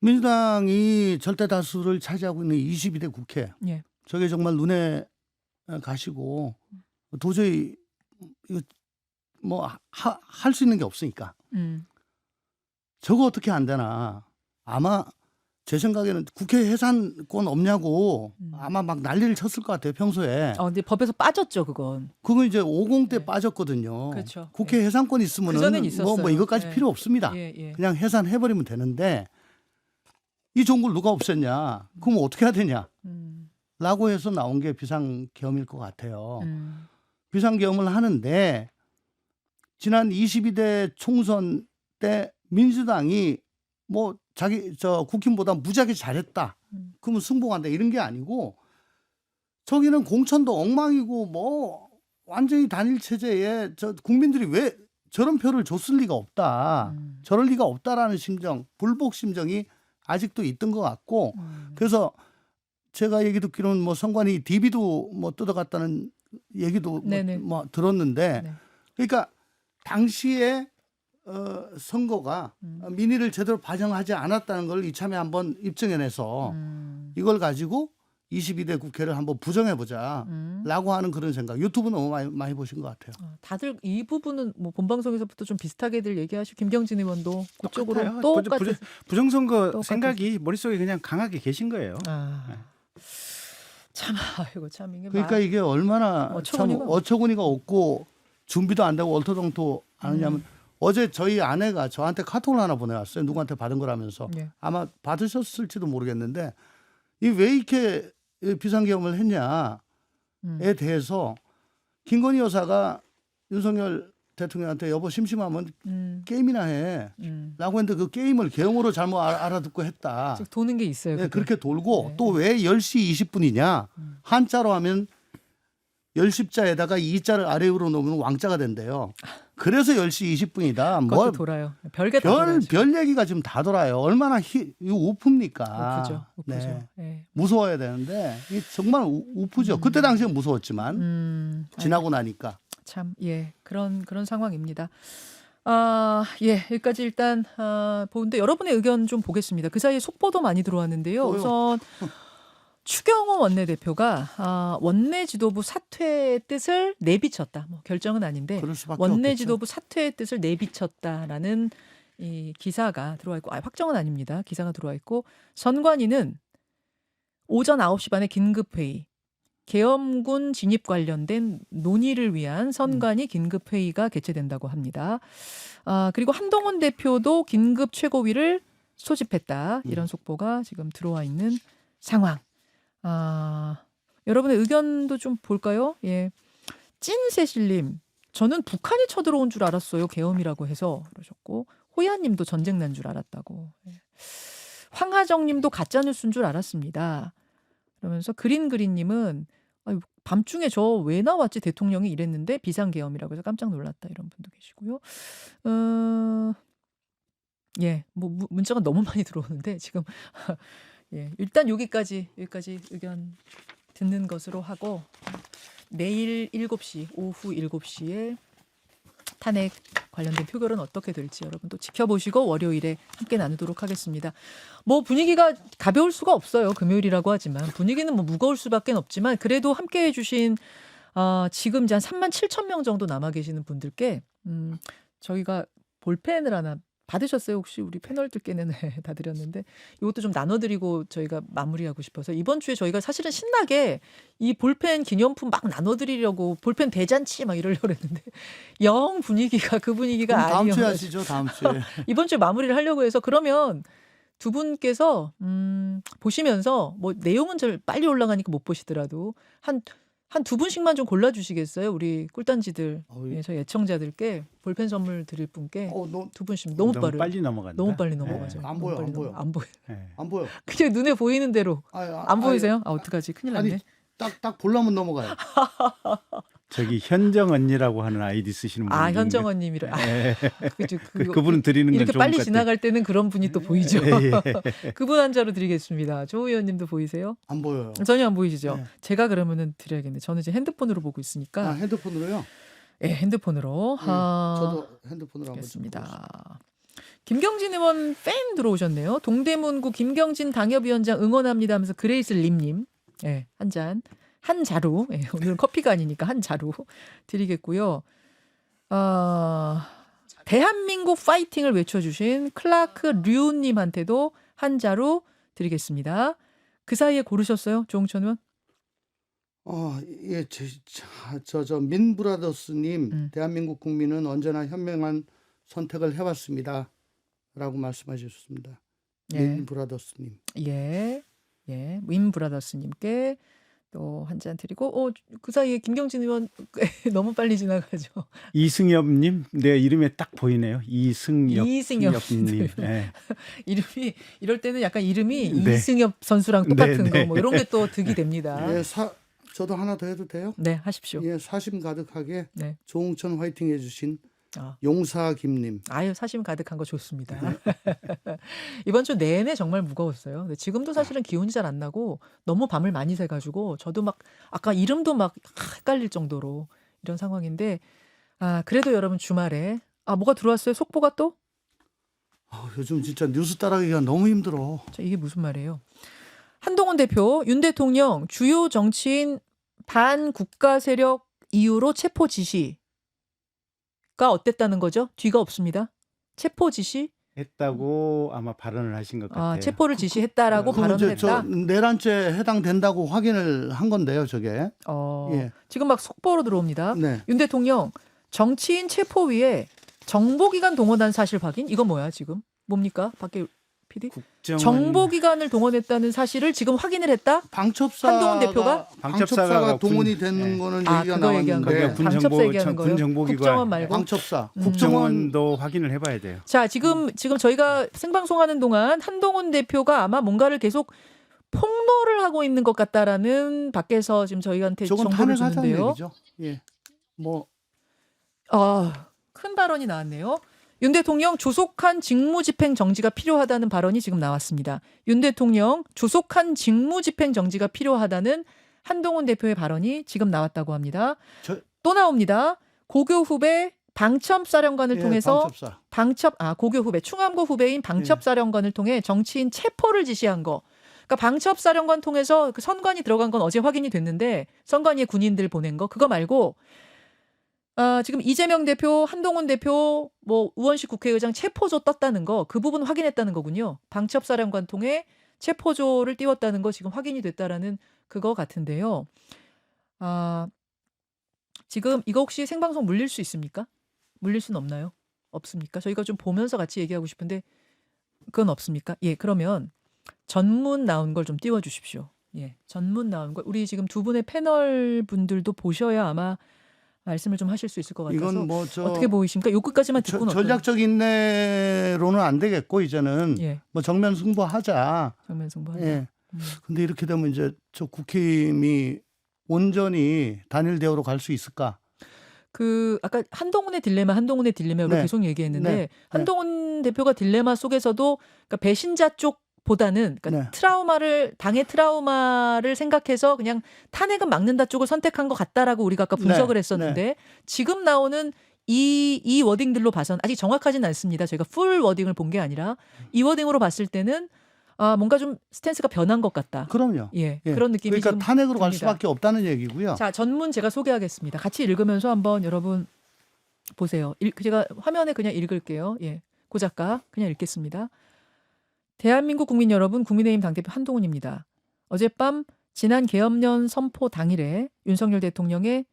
민주당이 절대 다수를 차지하고 있는 22대 국회. 예. 저게 정말 눈에 가시고 도저히 이거 뭐 할 수 있는 게 없으니까 저거 어떻게 안 되나. 아마 제 생각에는 국회 해산권 없냐고 아마 막 난리를 쳤을 것 같아요 평소에. 근데 법에서 빠졌죠 그건. 그거 이제 50대 네. 빠졌거든요. 그렇죠. 국회 해산권 있으면은 그전엔 있었어요. 뭐 이것까지 예. 필요 없습니다. 예. 그냥 해산해버리면 되는데 이 좋은 걸 누가 없앴냐? 그럼 어떻게 해야 되냐? 라고 해서 나온 게 비상계엄일 것 같아요. 비상계엄을 하는데 지난 22대 총선 때 민주당이 뭐 국힘보다 무지하게 잘했다. 그러면 승복한다 이런 게 아니고 저기는 공천도 엉망이고 뭐 완전히 단일 체제에 국민들이 왜 저런 표를 줬을 리가 없다. 저럴 리가 없다라는 심정, 불복 심정이 아직도 있던 것 같고 그래서 제가 얘기 듣기로는 뭐 선관위 DB도 뭐 뜯어갔다는 얘기도 뭐 들었는데 네. 그러니까 당시에 선거가 민의를 제대로 반영하지 않았다는 걸 이참에 한번 입증해내서 이걸 가지고 22대 국회를 한번 부정해보자 라고 하는 그런 생각. 유튜브 너무 많이 보신 것 같아요. 다들 이 부분은 뭐 본방송에서부터 좀 비슷하게들 얘기하시고 김경진 의원도 그쪽으로 똑같아요. 똑같은 부정선거 똑같은- 생각이 머릿속에 그냥 강하게 계신 거예요. 참 아이고 참 이게 그러니까 이게 얼마나 참 어처구니가 없고 준비도 안 되고 얼토당토 안 하냐면 어제 저희 아내가 저한테 카톡을 하나 보내왔어요. 누구한테 받은 거라면서. 예. 아마 받으셨을지도 모르겠는데 이 왜 이렇게 비상계엄을 했냐에 대해서 김건희 여사가 윤석열 대통령한테 여보 심심하면 게임이나 해 라고 했는데 그 게임을 계엄으로 잘못 알아듣고 했다. 지금 도는 게 있어요. 네, 그게. 그렇게 돌고 네. 또 왜 10시 20분이냐 한자로 하면 10자에다가 2자를 아래로 놓으면 왕자가 된대요. 그래서 10시 20분이다. 그것도 돌아요. 별게 다 돌아요. 별 얘기가 지금 다 돌아요. 얼마나 우프입니까? 우프죠. 네. 네. 무서워야 되는데 이게 정말 우프죠. 그때 당시엔 무서웠지만 지나고 나니까. 참, 예, 그런 상황입니다. 예, 여기까지 일단 보는데 여러분의 의견 좀 보겠습니다. 그 사이에 속보도 많이 들어왔는데요. 우선 추경호 원내대표가 원내 지도부 사퇴의 뜻을 내비쳤다. 뭐 결정은 아닌데 그럴 수밖에 원내 없겠죠. 지도부 사퇴의 뜻을 내비쳤다라는 이 기사가 들어와 있고, 확정은 아닙니다. 기사가 들어와 있고, 선관위는 오전 9시 반에 긴급회의, 계엄군 진입 관련된 논의를 위한 선관위 긴급회의가 개최된다고 합니다. 그리고 한동훈 대표도 긴급 최고위를 소집했다. 이런 속보가 지금 들어와 있는 상황. 여러분의 의견도 좀 볼까요? 예. 찐세실님, 저는 북한이 쳐들어온 줄 알았어요. 계엄이라고 해서 그러셨고, 호야님도 전쟁 난 줄 알았다고. 예. 황하정님도 가짜뉴스인 줄 알았습니다. 그러면서 그린님은 밤중에 저 왜 나왔지 대통령이 이랬는데 비상계엄이라고 해서 깜짝 놀랐다 이런 분도 계시고요. 예, 뭐 문자가 너무 많이 들어오는데 지금 예, 일단 여기까지 의견 듣는 것으로 하고 내일 7시 오후 7시에 탄핵 관련된 표결은 어떻게 될지 여러분 또 지켜보시고 월요일에 함께 나누도록 하겠습니다. 뭐 분위기가 가벼울 수가 없어요. 금요일이라고 하지만 분위기는 뭐 무거울 수밖에 없지만 그래도 함께 해주신 지금 이제 한 37,000명 정도 남아 계시는 분들께 저희가 볼펜을 하나 받으셨어요? 혹시 우리 패널들께는 다 드렸는데 이것도 좀 나눠드리고 저희가 마무리하고 싶어서 이번 주에 저희가 사실은 신나게 이 볼펜 기념품 막 나눠드리려고 볼펜 대잔치 막 이러려고 했는데 영 분위기가 그 분위기가 그럼 다음 주에 아니어서 하시죠. 다음 주에. 이번 주에 마무리를 하려고 해서 그러면 두 분께서 보시면서 뭐 내용은 좀 빨리 올라가니까 못 보시더라도 한 두 분씩만 좀 골라주시겠어요? 우리 꿀단지들, 예, 저희 애청자들께 볼펜 선물 드릴 분께 두 분씩 너무 빠르. 빨리 넘어간다. 너무 빨리 넘어가죠. 네. 안 보여, 안 보여. 안 보여. 네. 안 보여. 그냥 눈에 보이는 대로 안 보이세요? 어떡하지? 큰일 났네. 아니 딱 보려면 넘어가요. 저기 현정 언니라고 하는 아이디 쓰시는 분. 현정언님이라. 그분은 드리는 건 이렇게 좋은 빨리 것 같아요. 지나갈 때는 그런 분이 또 보이죠. 그분 한자로 드리겠습니다. 조 의원님도 보이세요? 안 보여요. 전혀 안 보이시죠? 네. 제가 그러면은 드려야겠네. 저는 이제 핸드폰으로 보고 있으니까. 핸드폰으로요? 예, 핸드폰으로. 저도 핸드폰으로 한번 알겠습니다. 김경진 의원 팬 들어오셨네요. 동대문구 김경진 당협위원장 응원합니다 하면서 그레이스 림님. 예, 한 잔. 한 자루. 예, 오늘은 커피가 아니니까 한 자루 드리겠고요. 대한민국 파이팅을 외쳐주신 클라크 류님한테도 한 자루 드리겠습니다. 그 사이에 고르셨어요? 조홍천 의원? 예, 저 민브라더스님, 대한민국 국민은 언제나 현명한 선택을 해왔습니다. 라고 말씀하셨습니다. 예. 민브라더스님. 예, 윈브라더스님께 또 한 잔 드리고, 그 사이에 김경진 의원 너무 빨리 지나가죠. 이승엽님, 내 이름에 딱 보이네요. 이승엽님. 네. 이름이 이럴 때는 약간 이름이 네. 이승엽 선수랑 똑같은 네, 네. 거 뭐 이런 게 또 득이 됩니다. 예, 저도 하나 더 해도 돼요? 네, 하십시오. 예, 사심 가득하게 네. 조홍천 화이팅 해주신 용사 김님. 아유, 사심 가득한 거 좋습니다. 이번 주 내내 정말 무거웠어요. 근데 지금도 사실은 기운이 잘 안 나고 너무 밤을 많이 새가지고 저도 막 아까 이름도 막 헷갈릴 정도로 이런 상황인데 그래도 여러분 주말에 뭐가 들어왔어요? 속보가 또? 요즘 진짜 뉴스 따라가기가 너무 힘들어. 이게 무슨 말이에요? 한동훈 대표, 윤 대통령 주요 정치인 반국가 세력 이유로 체포 지시가 어땠다는 거죠? 뒤가 없습니다. 체포 지시? 했다고 아마 발언을 하신 것 같아요. 체포를 지시했다라고 발언을 했다? 내란죄 해당된다고 확인을 한 건데요, 저게. 예. 지금 막 속보로 들어옵니다. 네. 윤 대통령 정치인 체포위에 정보기관 동원한 사실 확인? 이거 뭐야 지금? 뭡니까? 밖에 PD? 정보기관을 동원했다는 사실을 지금 확인을 했다? 한동훈 대표가? 방첩사가 동원이 되는 거는 얘기가 나왔는데 방첩사 얘기하는 거예요? 군정보기관 국정원 말고? 방첩사. 국정원도 확인을 해봐야 돼요. 자, 지금 저희가 생방송하는 동안 한동훈 대표가 아마 뭔가를 계속 폭로를 하고 있는 것 같다라는 밖에서 지금 저희한테 정보를 주는데요. 얘기죠. 예. 큰 발언이 나왔네요. 윤 대통령 조속한 직무집행 정지가 필요하다는 발언이 지금 나왔습니다. 윤 대통령 조속한 직무집행 정지가 필요하다는 한동훈 대표의 발언이 지금 나왔다고 합니다. 또 나옵니다. 고교 후배 방첩사령관을 통해서 고교 후배 충암고 후배인 방첩사령관을 통해 정치인 체포를 지시한 거. 그러니까 방첩사령관 통해서 그 선관위 들어간 건 어제 확인이 됐는데 선관위에 군인들 보낸 거 그거 말고 지금 이재명 대표, 한동훈 대표, 우원식 국회의장 체포조 떴다는 거 그 부분 확인했다는 거군요. 방첩사령관 통해 체포조를 띄웠다는 거 지금 확인이 됐다라는 그거 같은데요. 지금 이거 혹시 생방송 물릴 수 있습니까? 물릴 수는 없나요? 없습니까? 저희가 좀 보면서 같이 얘기하고 싶은데 그건 없습니까? 예, 그러면 전문 나온 걸 좀 띄워주십시오. 예, 전문 나온 걸 우리 지금 두 분의 패널 분들도 보셔야 아마 말씀을 좀 하실 수 있을 것 같아서 이건 어떻게 보이십니까? 요 끝까지만 듣고는 전략적 인내로는 안 되겠고 이제는 정면 승부하자. 정면 승부하자. 예. 근데 이렇게 되면 이제 저 국힘이 온전히 단일 대우로 갈 수 있을까? 그 아까 한동훈의 딜레마로 네. 계속 얘기했는데 네. 한동훈 대표가 딜레마 속에서도 그러니까 배신자 쪽보다는 그러니까 네. 당의 트라우마를 생각해서 그냥 탄핵은 막는다 쪽을 선택한 것 같다라고 우리가 아까 분석을 네. 했었는데 지금 나오는 이 워딩들로 봐선 아직 정확하진 않습니다. 저희가 풀 워딩을 본 게 아니라 이 워딩으로 봤을 때는 뭔가 좀 스탠스가 변한 것 같다. 그럼요. 예, 예. 그런 느낌이 그러니까 지금 탄핵으로 갈 듭니다. 수밖에 없다는 얘기고요. 자, 전문 제가 소개하겠습니다. 같이 읽으면서 한번 여러분 보세요. 제가 화면에 그냥 읽을게요. 예, 고 작가 그냥 읽겠습니다. 대한민국 국민 여러분, 국민의힘 당대표 한동훈입니다. 어젯밤 지난 계엄령 선포 당일에 윤석열 대통령이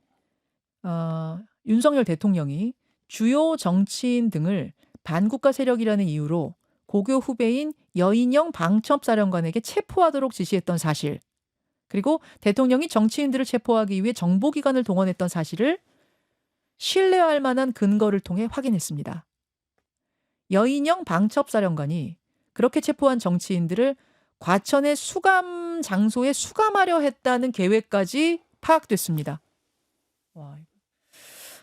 주요 정치인 등을 반국가 세력이라는 이유로 고교 후배인 여인영 방첩사령관에게 체포하도록 지시했던 사실, 그리고 대통령이 정치인들을 체포하기 위해 정보기관을 동원했던 사실을 신뢰할 만한 근거를 통해 확인했습니다. 여인영 방첩사령관이 그렇게 체포한 정치인들을 과천의 수감 장소에 수감하려 했다는 계획까지 파악됐습니다.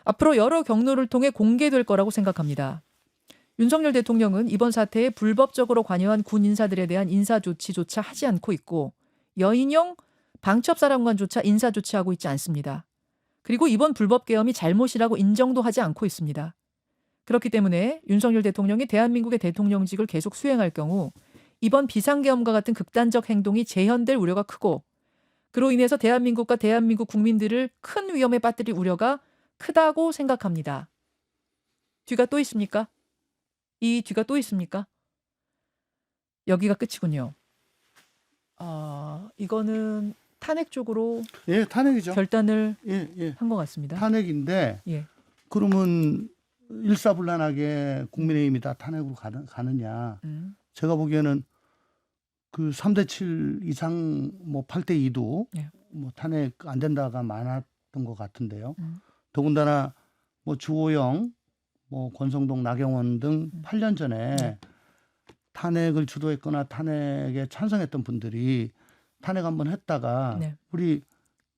앞으로 여러 경로를 통해 공개될 거라고 생각합니다. 윤석열 대통령은 이번 사태에 불법적으로 관여한 군 인사들에 대한 인사조치조차 하지 않고 있고 여인영 방첩사령관조차 인사조치하고 있지 않습니다. 그리고 이번 불법 계엄이 잘못이라고 인정도 하지 않고 있습니다. 그렇기 때문에 윤석열 대통령이 대한민국의 대통령직을 계속 수행할 경우 이번 비상계엄과 같은 극단적 행동이 재현될 우려가 크고 그로 인해서 대한민국과 대한민국 국민들을 큰 위험에 빠뜨릴 우려가 크다고 생각합니다. 뒤가 또 있습니까? 이 뒤가 또 있습니까? 여기가 끝이군요. 이거는 탄핵 쪽으로 예, 탄핵이죠. 결단을 예. 한 것 같습니다. 탄핵인데 예. 그러면 일사불란하게 국민의힘이 다 탄핵으로 가느냐? 제가 보기에는 그 3대7 이상 뭐 8대2도 예. 뭐 탄핵 안 된다가 많았던 것 같은데요. 더군다나 뭐 주호영, 뭐 권성동, 나경원 등 8년 전에 네. 탄핵을 주도했거나 탄핵에 찬성했던 분들이 탄핵 한번 했다가 네. 우리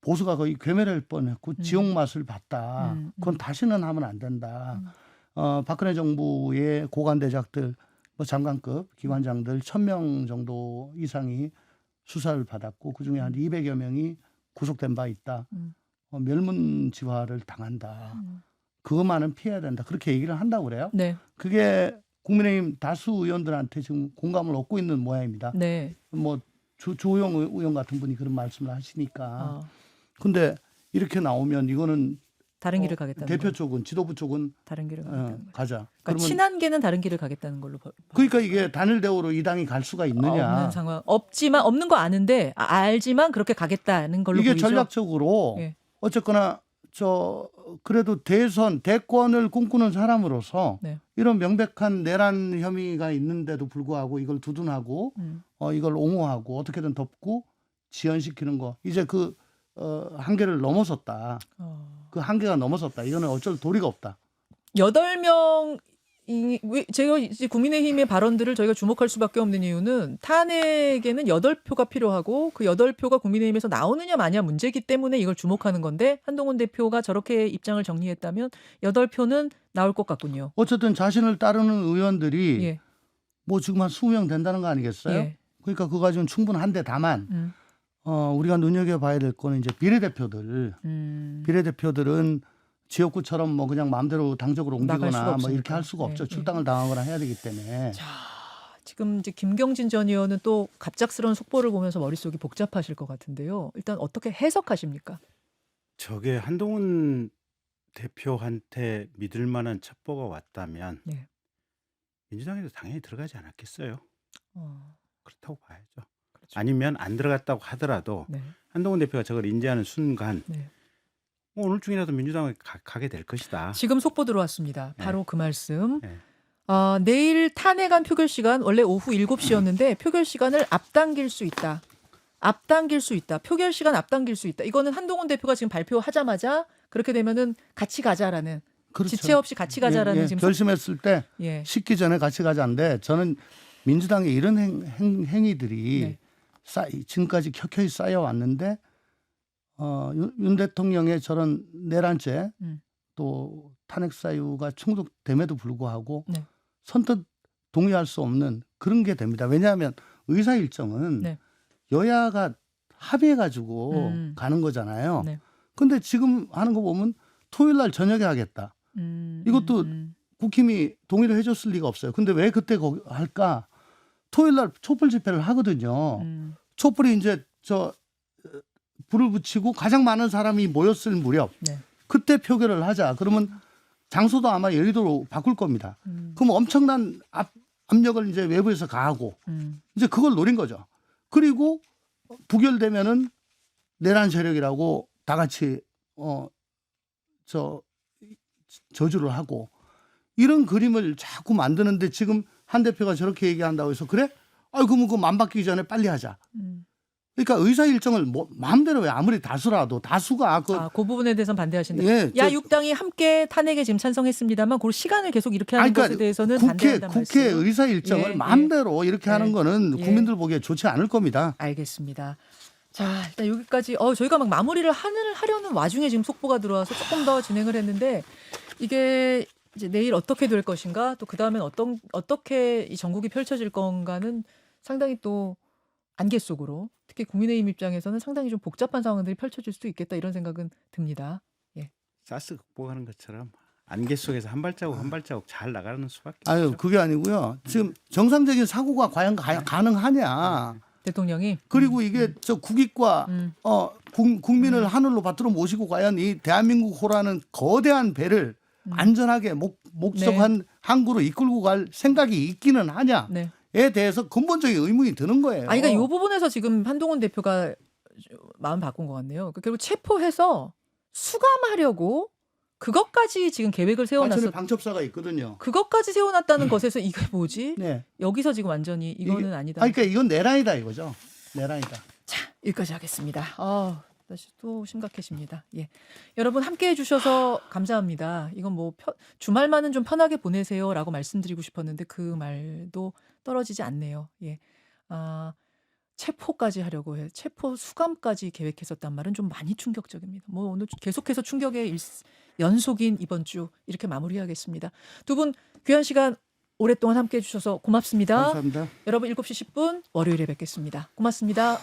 보수가 거의 괴멸할 뻔했고 지옥 맛을 봤다. 그건 다시는 하면 안 된다. 박근혜 정부의 고관대작들, 뭐 장관급 기관장들 1,000명 정도 이상이 수사를 받았고 그중에 한 200여 명이 구속된 바 있다. 멸문지화를 당한다. 그것만은 피해야 된다. 그렇게 얘기를 한다고 그래요. 네. 그게 국민의힘 다수 의원들한테 지금 공감을 얻고 있는 모양입니다. 네. 뭐 조호영 의원 같은 분이 그런 말씀을 하시니까. 근데 이렇게 나오면 이거는 다른 길을 가겠다는 대표 거예요. 쪽은 지도부 쪽은 다른 길을 가겠다는 거예요. 가자. 그러니까 친한계는 다른 길을 가겠다는 걸로. 그러니까 이게 단일 대우로 이 당이 갈 수가 있느냐? 없는 상황. 없는 거 아는데 알지만 그렇게 가겠다는 걸로 이게 보이죠. 전략적으로 예. 어쨌거나 그래도 대권을 꿈꾸는 사람으로서 네. 이런 명백한 내란 혐의가 있는데도 불구하고 이걸 두둔하고 이걸 옹호하고 어떻게든 덮고 지연시키는 거 이제 그 한계를 넘어섰다. 그 한계가 넘어섰다. 이거는 어쩔 도리가 없다. 8명 제가 이제 국민의힘의 발언들을 저희가 주목할 수밖에 없는 이유는 탄핵에는 8표가 필요하고 그 8표가 국민의힘에서 나오느냐 마냐 문제이기 때문에 이걸 주목하는 건데 한동훈 대표가 저렇게 입장을 정리했다면 8표는 나올 것 같군요. 어쨌든 자신을 따르는 의원들이 예. 뭐 지금 한 20명 된다는 거 아니겠어요? 예. 그러니까 그거 가지고는 충분한데 다만 우리가 눈여겨봐야 될 거는 이제 비례대표들은 지역구처럼 뭐 그냥 마음대로 당적으로 옮기거나 뭐 이렇게 할 수가 없죠. 출당을 당하거나 해야 되기 때문에. 자, 지금 이제 김경진 전 의원은 또 갑작스러운 속보를 보면서 머릿속이 복잡하실 것 같은데요. 일단 어떻게 해석하십니까? 저게 한동훈 대표한테 믿을 만한 첩보가 왔다면 네. 민주당에도 당연히 들어가지 않았겠어요. 그렇다고 봐야죠. 그렇죠. 아니면 안 들어갔다고 하더라도 네. 한동훈 대표가 저걸 인지하는 순간 네. 오늘 중이라도 민주당에 가게 될 것이다. 지금 속보 들어왔습니다. 바로 그 말씀. 네. 내일 탄핵안 표결 시간 원래 오후 7시였는데 표결 시간을 앞당길 수 있다. 표결 시간 앞당길 수 있다. 이거는 한동훈 대표가 지금 발표하자마자 그렇게 되면은 같이 가자라는 그렇죠. 지체 없이 같이 가자라는 지금 결심했을 때 식기 전에 같이 가자인데 저는 민주당의 이런 행위들이 지금까지 켜켜이 쌓여왔는데 윤 대통령의 저런 내란죄 음. 또 탄핵 사유가 충족됨에도 불구하고 네. 선뜻 동의할 수 없는 그런 게 됩니다. 왜냐하면 의사 일정은 네. 여야가 합의해가지고 가는 거잖아요. 네. 근데 지금 하는 거 보면 토요일 날 저녁에 하겠다. 이것도 국힘이 동의를 해줬을 리가 없어요. 근데 왜 그때 거기 할까? 토요일 날 촛불 집회를 하거든요. 촛불이 이제 불을 붙이고 가장 많은 사람이 모였을 무렵 네. 그때 표결을 하자. 그러면 장소도 아마 여의도로 바꿀 겁니다. 그럼 엄청난 압력을 이제 외부에서 가하고 이제 그걸 노린 거죠. 그리고 부결되면은 내란 세력이라고 다 같이 저주를 하고 이런 그림을 자꾸 만드는데 지금 한 대표가 저렇게 얘기한다고 해서 그래? 그러면 그 만 바뀌기 전에 빨리 하자. 그러니까 의사 일정을 마음대로 왜 아무리 다수라도 다수가 그 부분에 대해서는 반대하신다. 예, 야육당이 함께 탄핵에 지금 찬성했습니다만 그 시간을 계속 이렇게 하는 것에 대해서는 반대한다는 국회 말씀. 의사 일정을 마음대로 이렇게 하는 거는 국민들 보기에 좋지 않을 겁니다. 알겠습니다. 자, 일단 여기까지 저희가 막 마무리를 하려는 와중에 지금 속보가 들어와서 조금 더 진행을 했는데 이게 이제 내일 어떻게 될 것인가 또 그다음엔 어떻게 이 전국이 펼쳐질 건가는 상당히 또 안개 속으로 특히 국민의힘 입장에서는 상당히 좀 복잡한 상황들이 펼쳐질 수 있겠다 이런 생각은 듭니다. 예. 사스 극복하는 것처럼 안개 속에서 한 발자국 한 발자국 잘 나가는 수밖에 아유, 없죠. 그게 아니고요. 지금 정상적인 사고가 과연 가능하냐. 대통령이 그리고 이게 국익과 국민을 하늘로 받들어 모시고 과연 이 대한민국호라는 거대한 배를 안전하게 목적한 항구로 이끌고 갈 생각이 있기는 하냐. 네. 에 대해서 근본적인 의문이 드는 거예요. 그러니까 이 부분에서 지금 한동훈 대표가 마음 바꾼 것 같네요. 결국 체포해서 수감하려고 그것까지 지금 계획을 세워놨어. 방첩사가 있거든요. 그것까지 세워놨다는 것에서 이게 뭐지? 네. 여기서 지금 완전히 이거는 아니다. 그러니까 이건 내란이다 이거죠. 내란이다. 자, 여기까지 하겠습니다. 다시 또 심각해집니다. 예, 여러분 함께해 주셔서 감사합니다. 이건 뭐 주말만은 좀 편하게 보내세요라고 말씀드리고 싶었는데 그 말도 떨어지지 않네요. 예, 체포까지 하려고 해 체포 수감까지 계획했었단 말은 좀 많이 충격적입니다. 뭐 오늘 계속해서 충격의 연속인 이번 주 이렇게 마무리하겠습니다. 두 분 귀한 시간 오랫동안 함께해 주셔서 고맙습니다. 감사합니다. 여러분 7시 10분 월요일에 뵙겠습니다. 고맙습니다.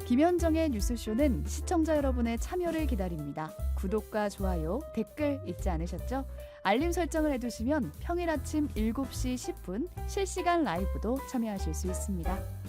김현정의 뉴스쇼는 시청자 여러분의 참여를 기다립니다. 구독과 좋아요, 댓글 잊지 않으셨죠? 알림 설정을 해두시면 평일 아침 7시 10분 실시간 라이브도 참여하실 수 있습니다.